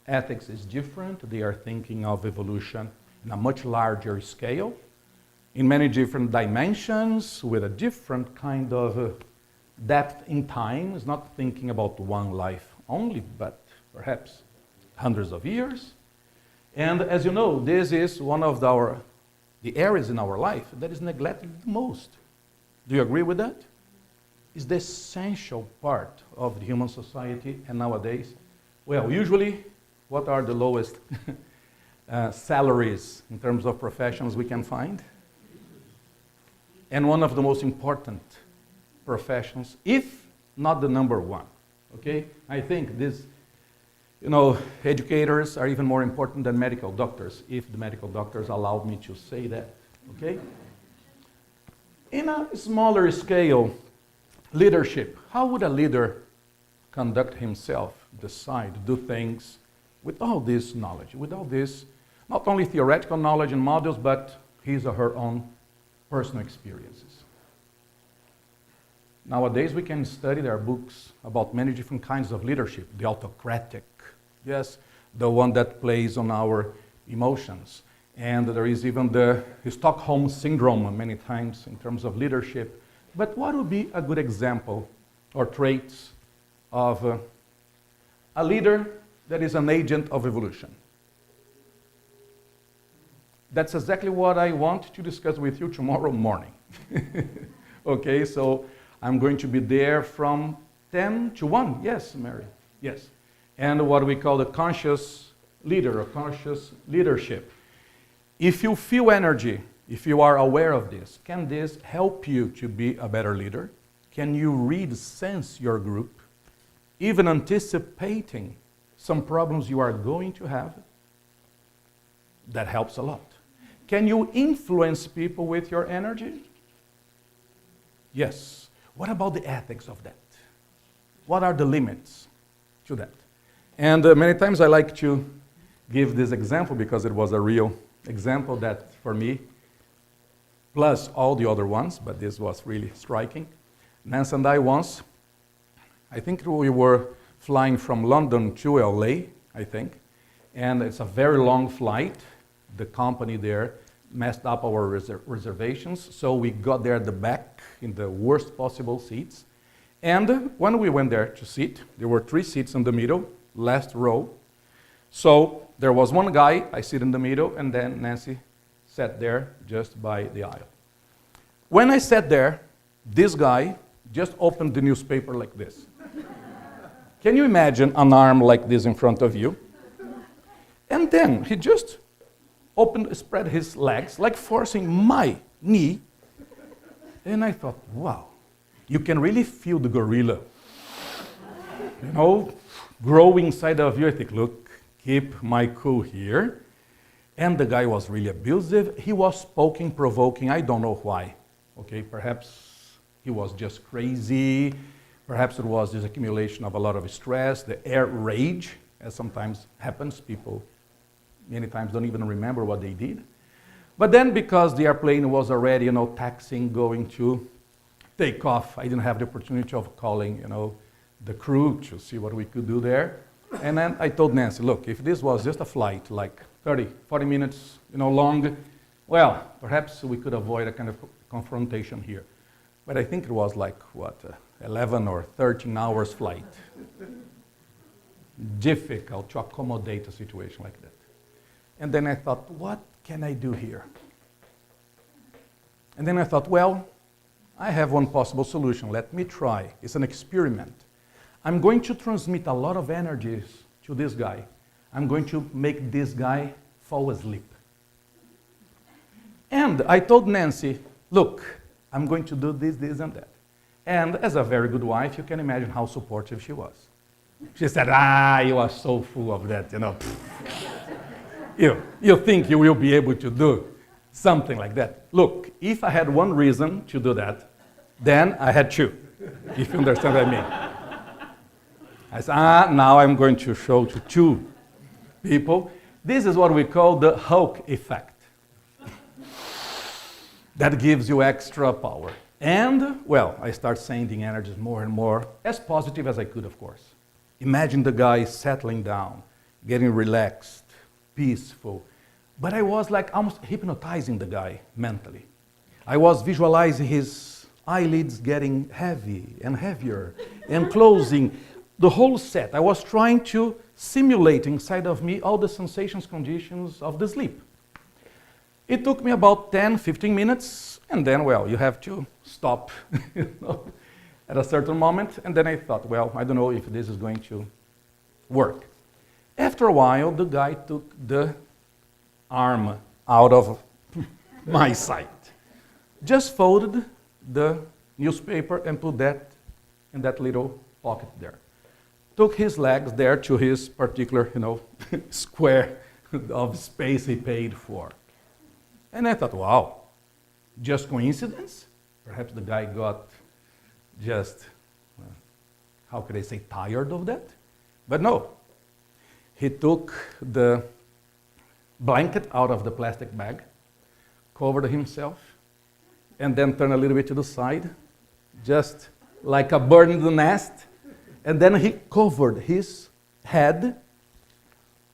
ethics is different, they are thinking of evolution in a much larger scale, in many different dimensions, with a different kind of depth in time. It's not thinking about one life only, but perhaps hundreds of years. And as you know, this is one of the areas in our life that is neglected the most. Do you agree with that? It's the essential part of the human society, and nowadays, well, usually, what are the lowest salaries in terms of professions we can find? And one of the most important professions, if not the number one, okay? I think this, educators are even more important than medical doctors, if the medical doctors allow me to say that, okay? In a smaller scale, leadership. How would a leader conduct himself, decide, do things with all this knowledge, with all this, not only theoretical knowledge and models, but his or her own personal experiences? Nowadays, we can study, there are books about many different kinds of leadership. The autocratic, yes, the one that plays on our emotions. And there is even the Stockholm syndrome many times in terms of leadership. But what would be a good example or traits of a leader that is an agent of evolution? That's exactly what I want to discuss with you tomorrow morning. Okay, so I'm going to be there from 10 to 1. Yes, Mary? Yes. And what we call the conscious leader or conscious leadership. If you feel energy, if you are aware of this, can this help you to be a better leader? Can you read, sense your group, even anticipating some problems you are going to have? That helps a lot. Can you influence people with your energy? Yes. What about the ethics of that? What are the limits to that? And many times I like to give this example because it was a real example that for me, plus all the other ones, but this was really striking. Nanci and I once, I think we were flying from London to LA, I think, and it's a very long flight. The company there messed up our reservations, so we got there at the back in the worst possible seats. And when we went there to sit, there were 3 seats in the middle, last row. So there was one guy, I sit in the middle, and then Nanci sat there just by the aisle. When I sat there, this guy just opened the newspaper like this. Can you imagine an arm like this in front of you? And then he just spread his legs, like forcing my knee. And I thought, wow, you can really feel the gorilla, growing inside of you. I think, look, keep my cool here. And the guy was really abusive. He was poking, provoking, I don't know why. Okay, perhaps he was just crazy. Perhaps it was this accumulation of a lot of stress, the air rage, as sometimes happens. People many times don't even remember what they did. But then because the airplane was already, taxiing, going to take off, I didn't have the opportunity of calling, the crew to see what we could do there. And then I told Nanci, look, if this was just a flight, like 30, 40 minutes, long, well, perhaps we could avoid a kind of confrontation here. But I think it was like, 11 or 13 hours flight. Difficult to accommodate a situation like that. And then I thought, what can I do here? And then I thought, well, I have one possible solution. Let me try. It's an experiment. I'm going to transmit a lot of energies to this guy. I'm going to make this guy fall asleep. And I told Nanci, look, I'm going to do this, this, and that. And as a very good wife, you can imagine how supportive she was. She said, you are so full of that, You think you will be able to do something like that. Look, if I had one reason to do that, then I had 2, if you understand what I mean. I said, now I'm going to show to 2 people. This is what we call the Hulk effect. That gives you extra power. And, well, I start sending energies more and more, as positive as I could, of course. Imagine the guy settling down, getting relaxed, peaceful. But I was like almost hypnotizing the guy mentally. I was visualizing his eyelids getting heavy and heavier and closing. The whole set. I was trying to simulate inside of me all the sensations, conditions of the sleep. It took me about 10, 15 minutes, and then, well, you have to stop at a certain moment. And then I thought, well, I don't know if this is going to work. After a while, the guy took the arm out of my sight. Just folded the newspaper and put that in that little pocket there. Took his legs there to his particular, square of space he paid for. And I thought, wow, just coincidence? Perhaps the guy got just, how could I say, tired of that? But no. He took the blanket out of the plastic bag, covered himself, and then turned a little bit to the side, just like a bird in the nest. And then he covered his head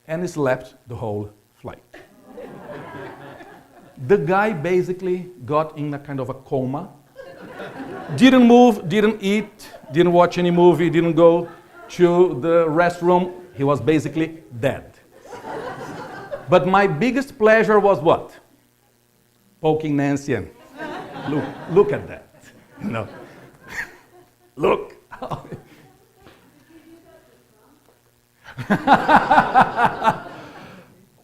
and slept the whole flight. The guy basically got in a kind of a coma. Didn't move, didn't eat, didn't watch any movie, didn't go to the restroom. He was basically dead. But my biggest pleasure was what? Poking Nanci and look at that. Look.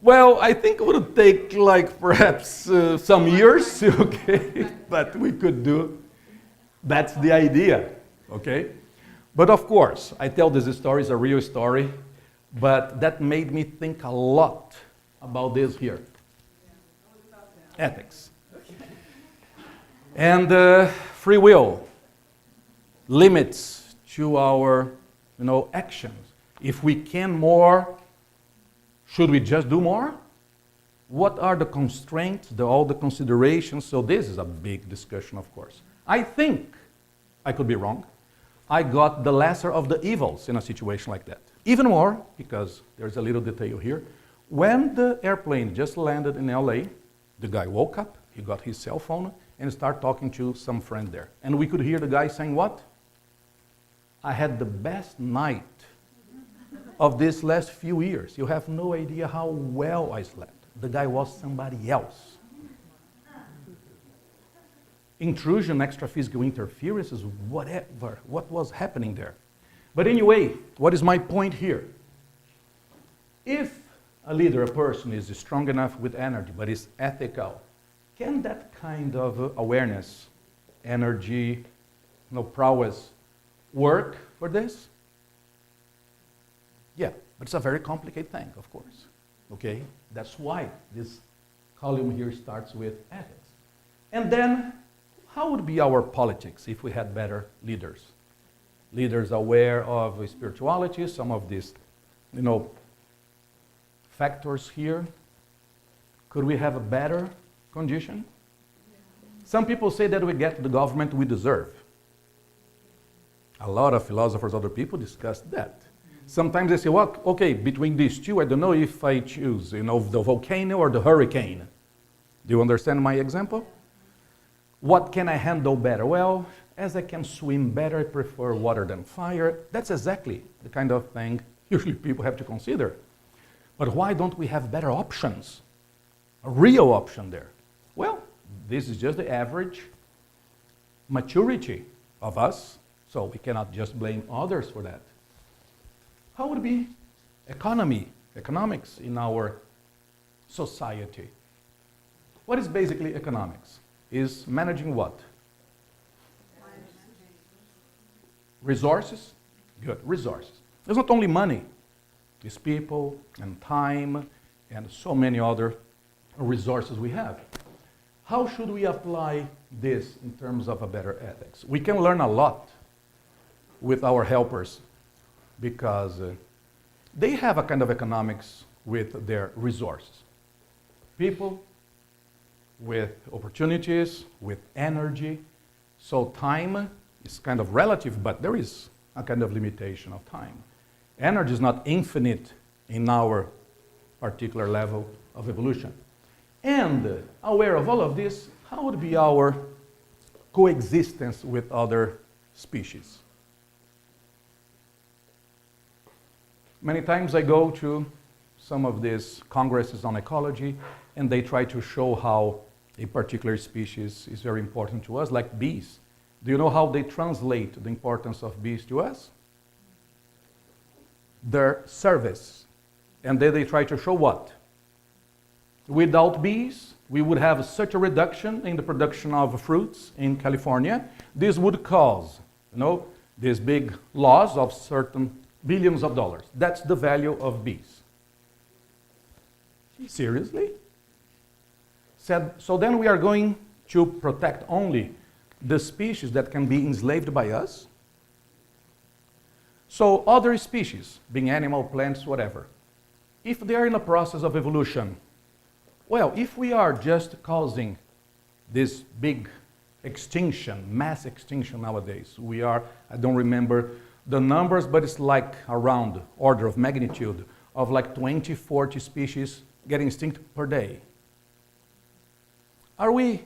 Well, I think it would take like perhaps some years, okay? But we could do. That's the idea, okay? But of course, I tell this story, it's a real story, but that made me think a lot about this here. ethics. And free will, limits to our actions. If we can more, should we just do more? What are the constraints, all the considerations? So this is a big discussion, of course. I think, I could be wrong, I got the lesser of the evils in a situation like that. Even more, because there's a little detail here. When the airplane just landed in LA, the guy woke up, he got his cell phone, and started talking to some friend there. And we could hear the guy saying what? I had the best night of these last few years. You have no idea how well I slept. The guy was somebody else. Intrusion, extra-physical interferences, whatever, what was happening there. But anyway, what is my point here? If a leader, a person, is strong enough with energy, but is ethical, can that kind of awareness, energy, prowess, work for this? Yeah, but it's a very complicated thing, of course. Okay? That's why this column here starts with ethics. And then, how would be our politics if we had better leaders? Leaders aware of spirituality, some of these, factors here. Could we have a better condition? Some people say that we get the government we deserve. A lot of philosophers, other people discussed that. Sometimes they say, well, okay, between these two, I don't know if I choose, the volcano or the hurricane. Do you understand my example? What can I handle better? Well, as I can swim better, I prefer water than fire. That's exactly the kind of thing usually people have to consider. But why don't we have better options? A real option there? Well, this is just the average maturity of us, so we cannot just blame others for that. How would be economics in our society? What is basically economics? Is managing what? Resources? Good, resources. It's not only money. It's people and time and so many other resources we have. How should we apply this in terms of a better ethics? We can learn a lot with our helpers because they have a kind of economics with their resources. People with opportunities, with energy. So time is kind of relative, but there is a kind of limitation of time. Energy is not infinite in our particular level of evolution. And aware of all of this, how would be our coexistence with other species? Many times I go to some of these congresses on ecology, and they try to show how a particular species is very important to us, like bees. Do you know how they translate the importance of bees to us? Their service. And then they try to show what? Without bees, we would have such a reduction in the production of fruits in California. This would cause, these big loss of certain billions of dollars. That's the value of bees. Seriously? So then we are going to protect only the species that can be enslaved by us? So other species, being animal, plants, whatever, if they are in a process of evolution, well, if we are just causing this big extinction, mass extinction nowadays, I don't remember the numbers, but it's like around order of magnitude of like 20, 40 species getting extinct per day. Are we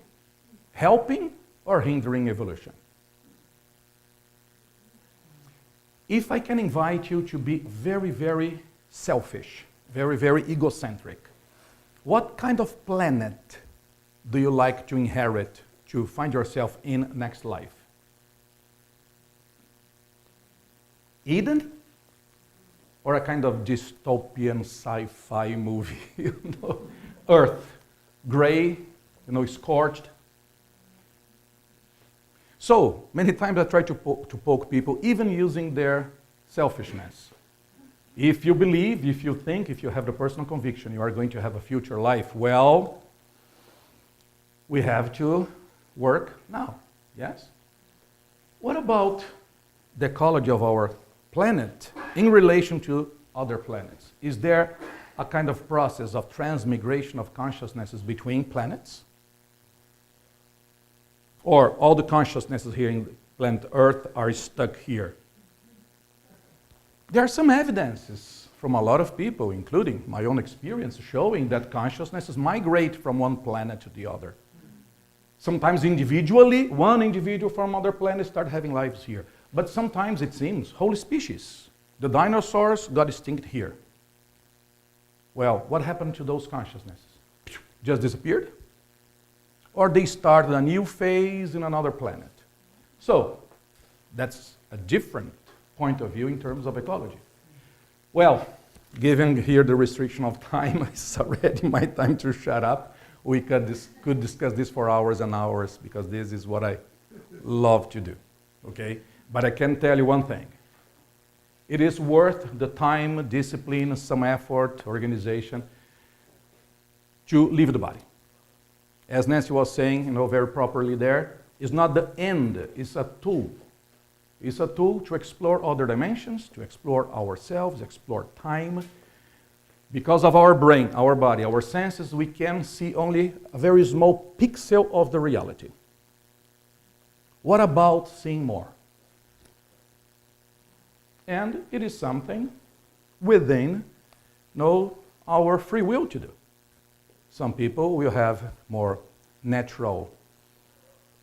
helping or hindering evolution? If I can invite you to be very, very selfish, very, very egocentric, what kind of planet do you like to inherit, to find yourself in next life? Eden? Or a kind of dystopian sci-fi movie, Earth, gray, scorched. So, many times I try to poke people, even using their selfishness. If you believe, if you think, if you have the personal conviction you are going to have a future life, well, we have to work now, yes? What about the ecology of our planet in relation to other planets? Is there a kind of process of transmigration of consciousnesses between planets? Or all the consciousnesses here in planet Earth are stuck here? There are some evidences from a lot of people, including my own experience, showing that consciousnesses migrate from one planet to the other. Sometimes individually, one individual from other planets start having lives here. But sometimes it seems whole species. The dinosaurs got extinct here. Well, what happened to those consciousnesses? Just disappeared? Or they started a new phase in another planet? So, that's a different point of view in terms of ecology. Well, given here the restriction of time, it's already my time to shut up. We could discuss this for hours and hours because this is what I love to do, okay? But I can tell you one thing. It is worth the time, discipline, some effort, organization to leave the body. As Nanci was saying, very properly there, it's not the end, it's a tool. It's a tool to explore other dimensions, to explore ourselves, explore time. Because of our brain, our body, our senses, we can see only a very small pixel of the reality. What about seeing more? And it is something within our free will to do. Some people will have more natural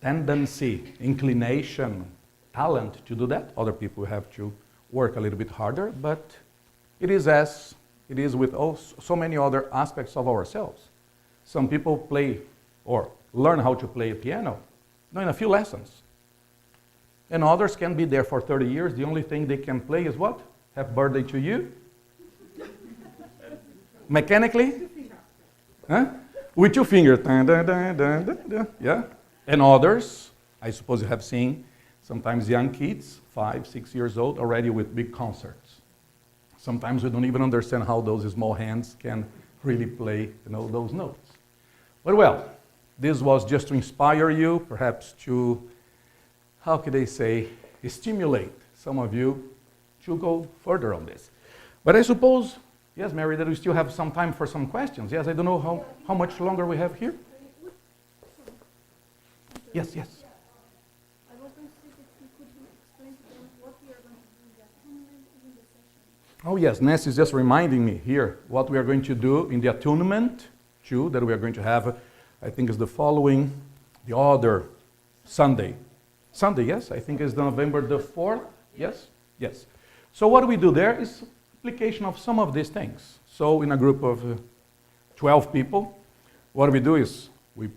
tendency, inclination, talent to do that. Other people have to work a little bit harder, but it is as it is with so many other aspects of ourselves. Some people play or learn how to play a piano in a few lessons. And others can be there for 30 years. The only thing they can play is what? Happy birthday to you? Mechanically? Huh? With your finger. Dun, dun, dun, dun, dun, dun. Yeah? And others, I suppose you have seen, sometimes young kids, 5, 6 years old, already with big concerts. Sometimes we don't even understand how those small hands can really play those notes. But well, this was just to inspire you, perhaps to, how could I say, stimulate some of you to go further on this. But I suppose, yes, Mary, that we still have some time for some questions. Yes, I don't know how much longer we have here. Yes, yes. I was going to say that you could explain to them what we are going to do in the attunement and in the session. Oh yes, Nanci is just reminding me here what we are going to do in the attunement too, that we are going to have, I think is the other Sunday. Sunday, yes, I think is November the 4th, yes? Yes. So what we do there is application of some of these things. So in a group of 12 people, what we do is we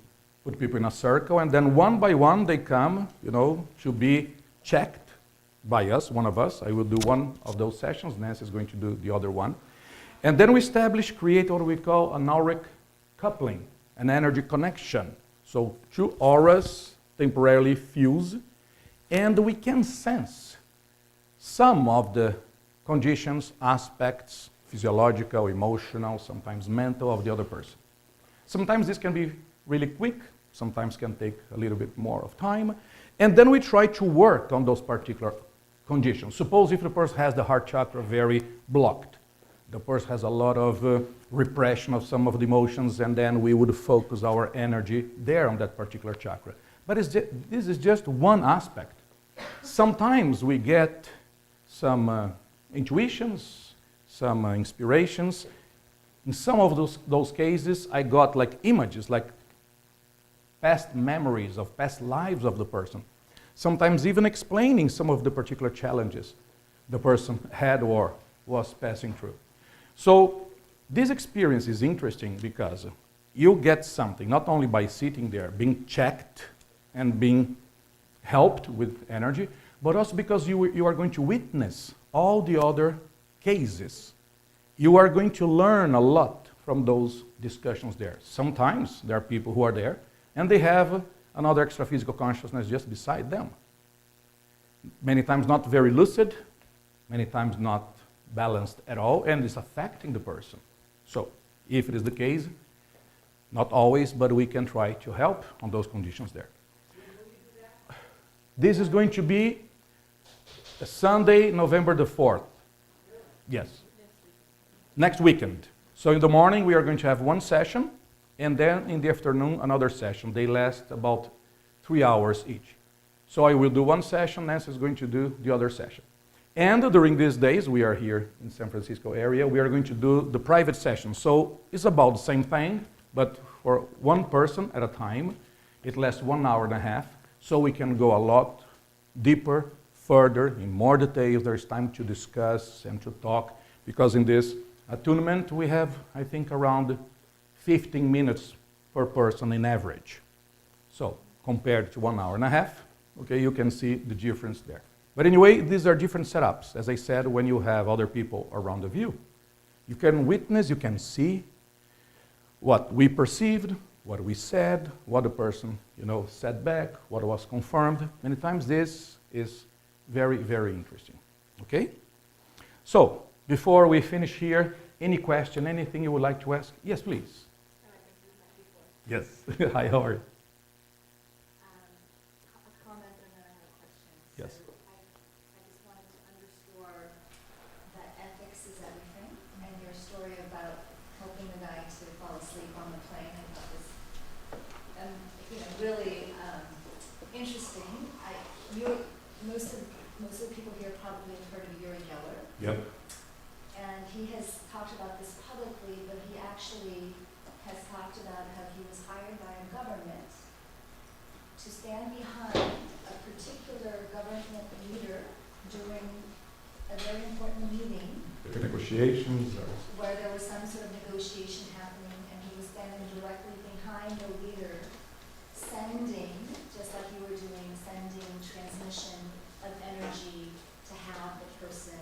put people in a circle and then one by one they come, to be checked by us, one of us. I will do one of those sessions, Nanci is going to do the other one. And then we create what we call an auric coupling, an energy connection. So two auras temporarily fuse, and we can sense some of the conditions, aspects, physiological, emotional, sometimes mental of the other person. Sometimes this can be really quick, sometimes can take a little bit more of time, and then we try to work on those particular conditions. Suppose if the person has the heart chakra very blocked, the person has a lot of repression of some of the emotions, and then we would focus our energy there on that particular chakra. But this is just one aspect. Sometimes we get some intuitions, some inspirations. In some of those cases, I got like images, like past memories of past lives of the person. Sometimes even explaining some of the particular challenges the person had or was passing through. So this experience is interesting because you get something, not only by sitting there, being checked and being helped with energy, but also because you are going to witness all the other cases. You are going to learn a lot from those discussions there. Sometimes there are people who are there and they have another extra-physical consciousness just beside them. Many times not very lucid, many times not balanced at all, and it's affecting the person. So, if it is the case, Not always, but we can try to help on those conditions there. This is going to be Sunday, November the 4th. Yes. Next weekend. So in the morning, we are going to have one session, and then in the afternoon, another session. They last about 3 hours each. So I will do one session, Nanci is going to do the other session. And during these days, we are here in San Francisco area, we are going to do the private session. So it's about the same thing, but for one person at a time. It lasts 1 hour and a half, so we can go a lot deeper, further, in more details. There's time to discuss and to talk, because in this attunement, we have, I think, around 15 minutes per person in average. So compared to 1 hour and a half, okay, you can see the difference there. But anyway, these are different setups. As I said, when you have other people around of you, you can witness, you can see what we perceived, what we said, what the person, said back, what was confirmed. Many times this is very, very interesting. Okay? So, before we finish here, any question, anything you would like to ask? Yes, please. Yes. Hi, how are you? A comment and then I have a question. Yes. So I just wanted to underscore that ethics is everything, and your story about helping the guy to fall asleep on the plane, I thought was really interesting. Most of the people here probably have heard of Uri Geller. Yep. And he has talked about this publicly, but he actually has talked about how he was hired by a government to stand behind a particular government leader during a very important meeting The negotiations. where there was some sort of negotiation happening, and he was standing directly behind the leader, sending, just like you were doing, sending transmission of energy to have the person,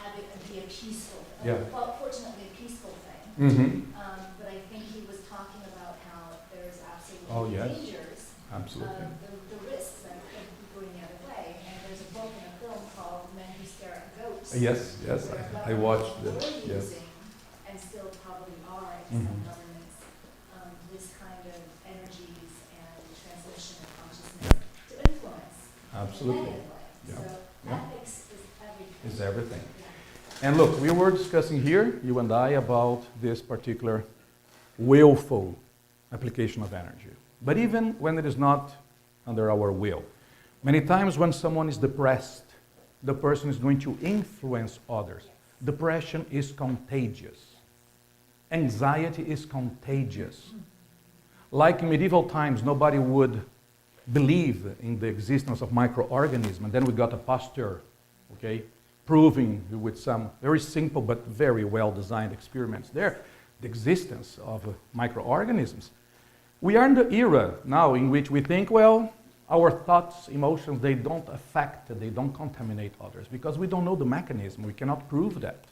have it be a peaceful thing. Yeah. Well, fortunately, a peaceful thing. Mm-hmm. But I think he was talking about how there's absolutely Oh, yes. dangers Absolutely. of the risks that could be going the other way. And there's a book and a film called Men Who Stare at Goats. Yes, where I watched governments it. were Yes. using, and still probably are in some Mhm. governments, this kind of energies and transmission of consciousness to influence Absolutely. negatively. Yeah. So Yeah. ethics is everything. Is everything. Yeah. And look, we were discussing here, you and I, about this particular willful application of energy. But even when it is not under our will, many times when someone is depressed, the person is going to influence others. Depression is contagious. Anxiety is contagious. Like in medieval times, nobody would believe in the existence of microorganisms, and then we got a Pasteur, okay, proving with some very simple but very well-designed experiments there the existence of microorganisms. We are in the era now in which we think, well, our thoughts, emotions, they don't affect, they don't contaminate others, because we don't know the mechanism, we cannot prove that.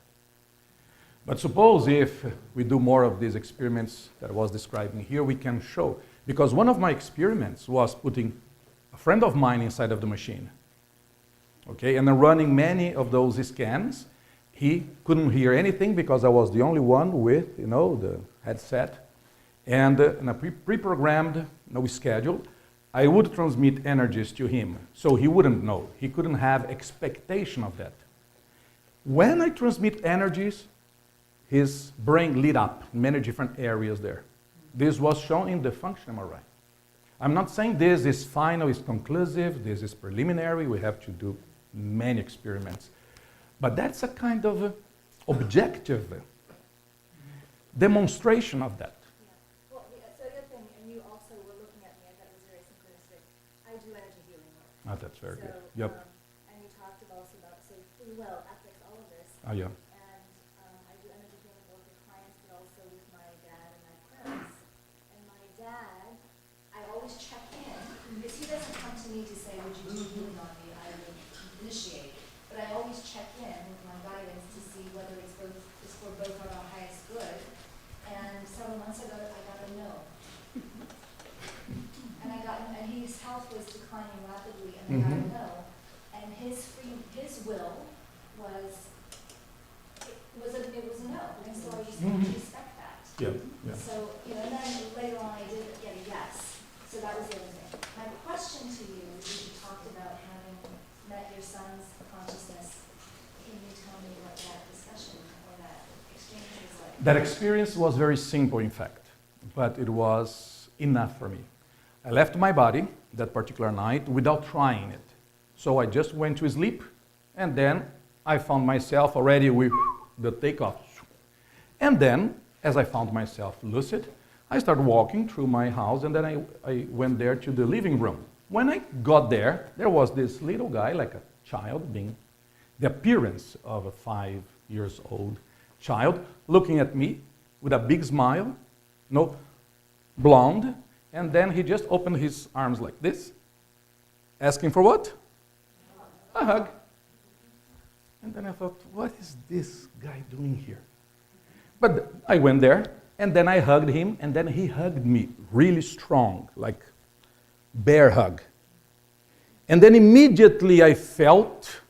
But suppose if we do more of these experiments that I was describing here, we can show. Because one of my experiments was putting a friend of mine inside of the machine. Okay, and then running many of those scans. He couldn't hear anything because I was the only one with, the headset. And in a pre-programmed schedule, I would transmit energies to him. So he wouldn't know. He couldn't have expectation of that. When I transmit energies, his brain lit up in many different areas there. This was shown in the function MRI. I'm not saying this is final, is conclusive, this is preliminary, we have to do many experiments. But that's a kind of objective demonstration of that. Yeah. Well, so the other thing, and you also were looking at me, I thought it was very synchronistic. I do energy healing work. That's very So, good. Yep. And you talked also about, free will, ethics, all of this. Oh, yeah. And I do energy healing work with clients, but also with my dad and my parents. And my dad, I always check in, because he doesn't come to me to say, would you do healing on me? I would initiate. But I always check in with my guidance to see whether it's for both our highest good. And several months ago, I got a no. And his health was declining rapidly, and I got a no. And his will was a no. And so I just have to respect that. Yes. That experience was very simple, in fact, but it was enough for me. I left my body that particular night without trying it. So I just went to sleep, and then I found myself already with the takeoff. And then, as I found myself lucid, I started walking through my house, and then I went there to the living room. When I got there, there was this little guy, like a child, being the appearance of a 5-year-old child, looking at me with a big smile, blonde, and then he just opened his arms like this, asking for what? A hug. And then I thought, what is this guy doing here? But I went there, and then I hugged him, and then he hugged me really strong, like bear hug. And then immediately I felt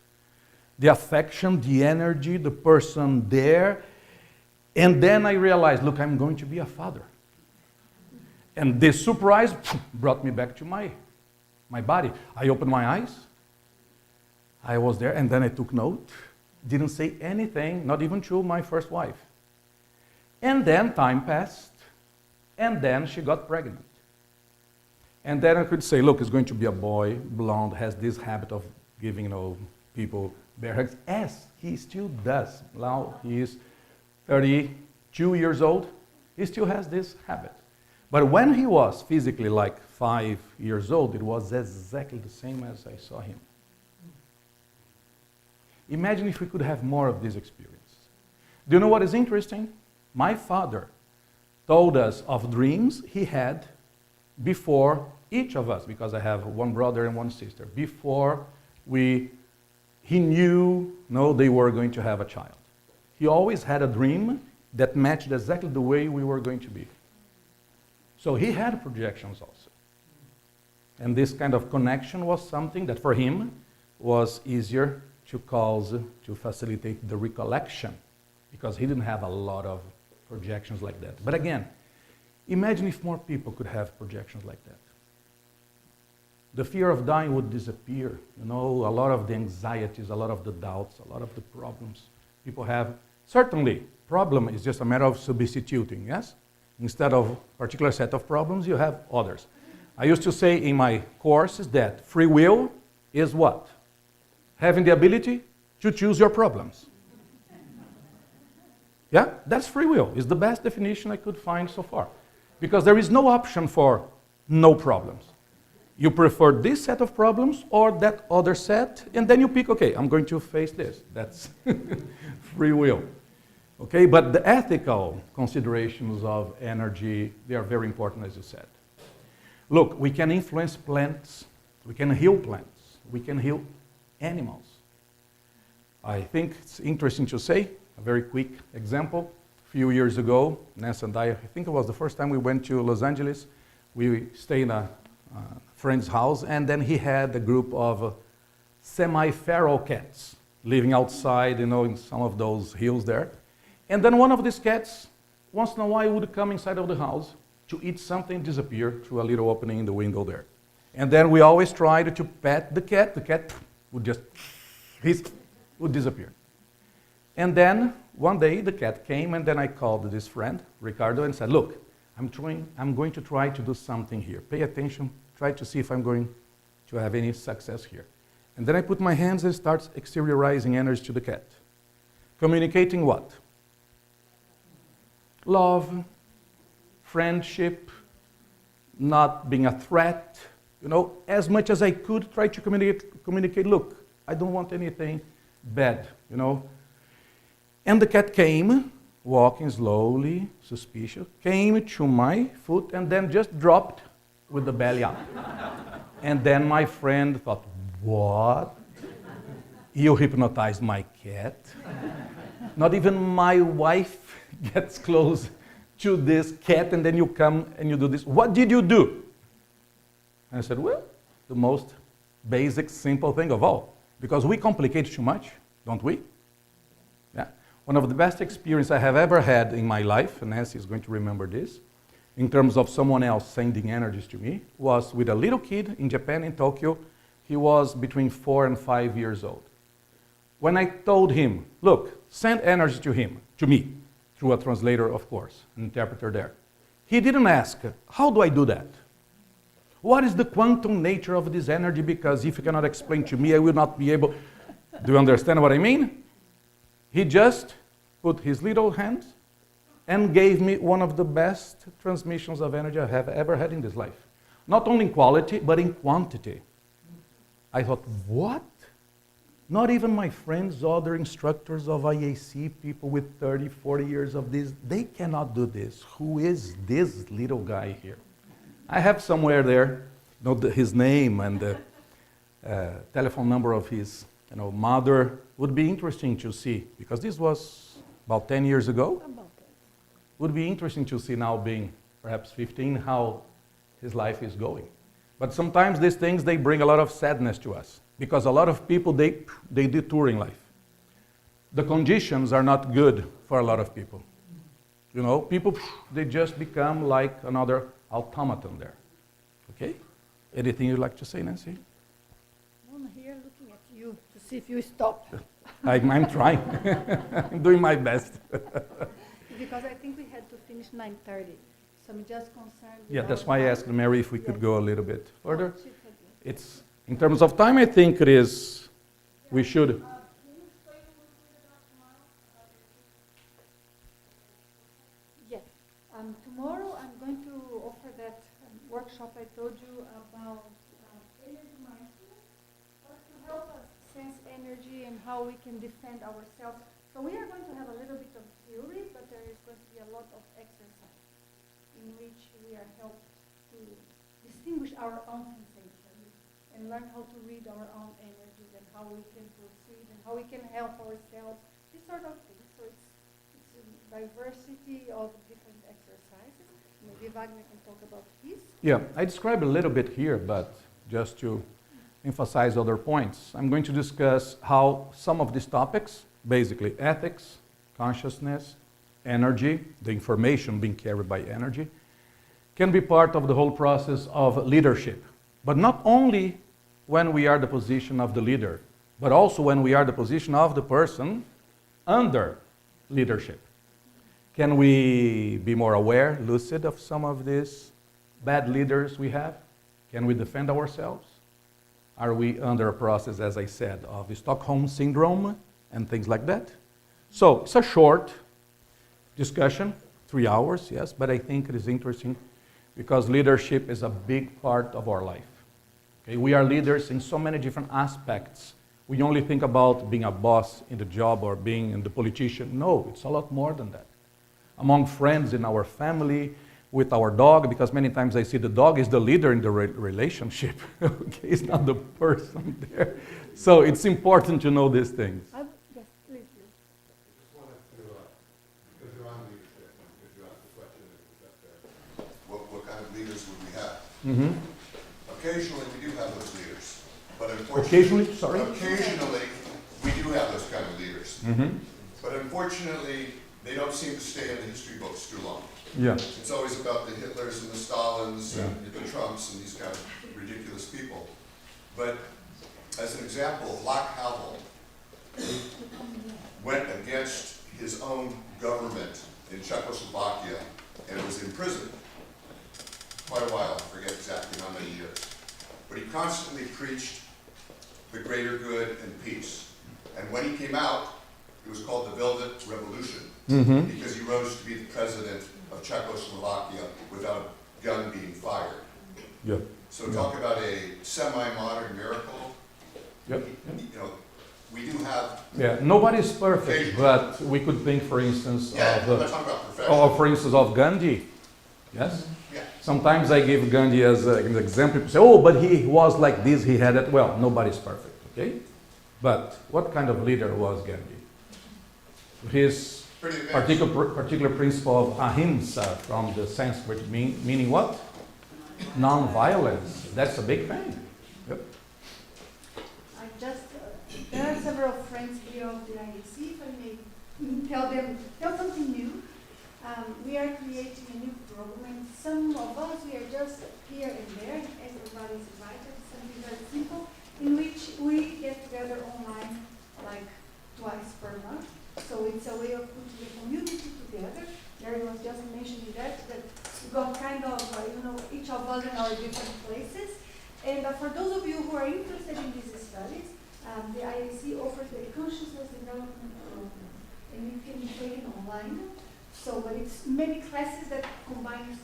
the affection, the energy, the person there. And then I realized, look, I'm going to be a father. And this surprise brought me back to my body. I opened my eyes. I was there, and then I took note. Didn't say anything, not even to my first wife. And then time passed, and then she got pregnant. And then I could say, look, it's going to be a boy, blonde, has this habit of giving, people bear hugs, as he still does. Now he is 32 years old. He still has this habit. But when he was physically like 5 years old, it was exactly the same as I saw him. Imagine if we could have more of this experience. Do you know what is interesting? My father told us of dreams he had before each of us, because I have one brother and one sister, before he knew they were going to have a child. He always had a dream that matched exactly the way we were going to be. So he had projections also. And this kind of connection was something that for him was easier to cause, to facilitate the recollection, because he didn't have a lot of projections like that. But again, imagine if more people could have projections like that. The fear of dying would disappear. A lot of the anxieties, a lot of the doubts, a lot of the problems people have. Certainly, problem is just a matter of substituting, yes? Instead of a particular set of problems, you have others. I used to say in my courses that free will is what? Having the ability to choose your problems. Yeah, that's free will. It's the best definition I could find so far. Because there is no option for no problems. You prefer this set of problems or that other set, and then you pick, okay, I'm going to face this. That's free will. Okay, but the ethical considerations of energy, they are very important, as you said. Look, we can influence plants, we can heal plants, we can heal animals. I think it's interesting to say, a very quick example. A few years ago, Nanci and I think it was the first time we went to Los Angeles. We stayed in a friend's house, and then he had a group of semi-feral cats living outside, in some of those hills there. And then one of these cats, once in a while, would come inside of the house to eat something, disappear through a little opening in the window there. And then we always tried to pet the cat would just, would disappear. And then one day the cat came, and then I called this friend, Ricardo, and said, look, I'm going to try to do something here. Pay attention, try to see if I'm going to have any success here. And then I put my hands and start exteriorizing energy to the cat. Communicating what? Love, friendship, not being a threat, as much as I could try to communicate, look, I don't want anything bad, And the cat came, walking slowly, suspicious, came to my foot and then just dropped with the belly up. And then my friend thought, what? You hypnotized my cat? Not even my wife gets close to this cat, and then you come and you do this. What did you do? And I said, well, the most basic, simple thing of all. Because we complicate too much, don't we? Yeah. One of the best experiences I have ever had in my life, and Nanci is going to remember this, in terms of someone else sending energies to me, was with a little kid in Japan, in Tokyo. He was between 4 and 5 years old. When I told him, look, send energy to me, through a translator, of course, an interpreter there. He didn't ask, how do I do that? What is the quantum nature of this energy? Because if you cannot explain to me, I will not be able. Do you understand what I mean? He just put his little hand and gave me one of the best transmissions of energy I have ever had in this life. Not only in quality, but in quantity. I thought, what? Not even my friends, other instructors of IAC, people with 30, 40 years of this, they cannot do this. Who is this little guy here? I have somewhere there, his name and the telephone number of his mother. Would be interesting to see, because this was about 10 years ago. Would be interesting to see now, being perhaps 15, how his life is going. But sometimes these things, they bring a lot of sadness to us, because a lot of people, they detour in life. The conditions are not good for a lot of people. People, they just become like another automaton there. Okay? Anything you'd like to say, Nancy? I'm here looking at you to see if you stop. I'm trying. I'm doing my best. Because I think we had to finish 9:30. So I'm just concerned. Yeah, that's why I asked Mary if we could go a little bit further. It's, in terms of time, I think it is, we should. Yes. Tomorrow I'm going to offer that workshop I told you about energy mindfulness, to help us sense energy and how we can defend ourselves. So we are going to have a little bit of theory, but there is going to be a lot of exercise in which we are helped to distinguish our own sensations and learn how to read our own energies and how we can proceed and how we can help ourselves, this sort of thing. So it's a diversity of different exercises. Maybe Wagner can talk about his. Yeah, I describe a little bit here, but just to emphasize other points. I'm going to discuss how some of these topics, basically ethics, consciousness, energy, the information being carried by energy, can be part of the whole process of leadership. But not only when we are the position of the leader, but also when we are the position of the person under leadership. Can we be more aware, lucid of some of these bad leaders we have? Can we defend ourselves? Are we under a process, as I said, of the Stockholm Syndrome and things like that? So it's a short discussion, 3 hours, yes, but I think it is interesting because leadership is a big part of our life. Okay? We are leaders in so many different aspects. We only think about being a boss in the job or being the politician. No, it's a lot more than that. Among friends, in our family, with our dog, because many times I see the dog is the leader in the relationship. Okay, it's not the person there. So it's important to know these things. Yes, please. I just wanted to, because you're on leadership, and because you asked the question, what kind of leaders would we have? Mm-hmm. Occasionally, we do have those leaders, but unfortunately, occasionally, we do have those kind of leaders. Mm-hmm. But unfortunately, they don't seem to stay in the history books too long. Yeah. It's always about the Hitlers and the Stalins and the Trumps and these kind of ridiculous people. But as an example, Václav Havel went against his own government in Czechoslovakia and was in prison quite a while, I forget exactly how many years. But he constantly preached the greater good and peace. And when he came out, it was called the Velvet Revolution, because he rose to be the president of Czechoslovakia without a gun being fired. Yeah. So talk about a semi-modern miracle. Yep. We do have. Yeah. Nobody's perfect, but we could think, for instance, I'm not talking about perfection. for instance, of Gandhi. Yes. Yeah. Sometimes I give Gandhi as an example. People say, "Oh, but he was like this. He had it." Well, nobody's perfect. Okay. But what kind of leader was Gandhi? His particular principle of ahimsa from the Sanskrit meaning what? Non-violence. That's a big thing. Yep. There are several friends here of the IAC, if I may tell something new. We are creating a new program, and some of us, we are just here and there, everybody is invited, something very simple, in which we get together online like twice per month. So it's a way of putting the community together. together. Gary was just mentioning that we got kind of, each of us in our different places. And for those of you who are interested in these studies, the IAC offers the Consciousness Development Program, and you can take it online. So, but it's many classes that combines,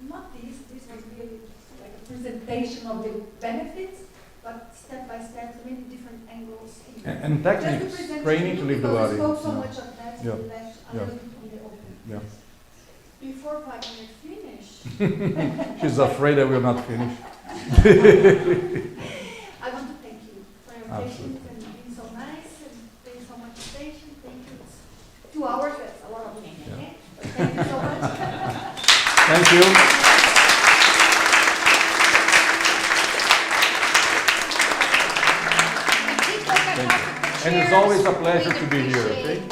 not this was really like a presentation of the benefits, but step by step, many different angles. And techniques, training to live the body. We spoke so much of that, so Yeah. we left a little bit on the open. Yeah. Before Wagner finish, She's afraid I will not finish. I want to thank you for your Absolutely. patience and being so nice and paying so much attention. Thank you. It's 2 hours, that's a lot of things, okay? But thank you so much. Thank you. And it's always a pleasure to be here, okay?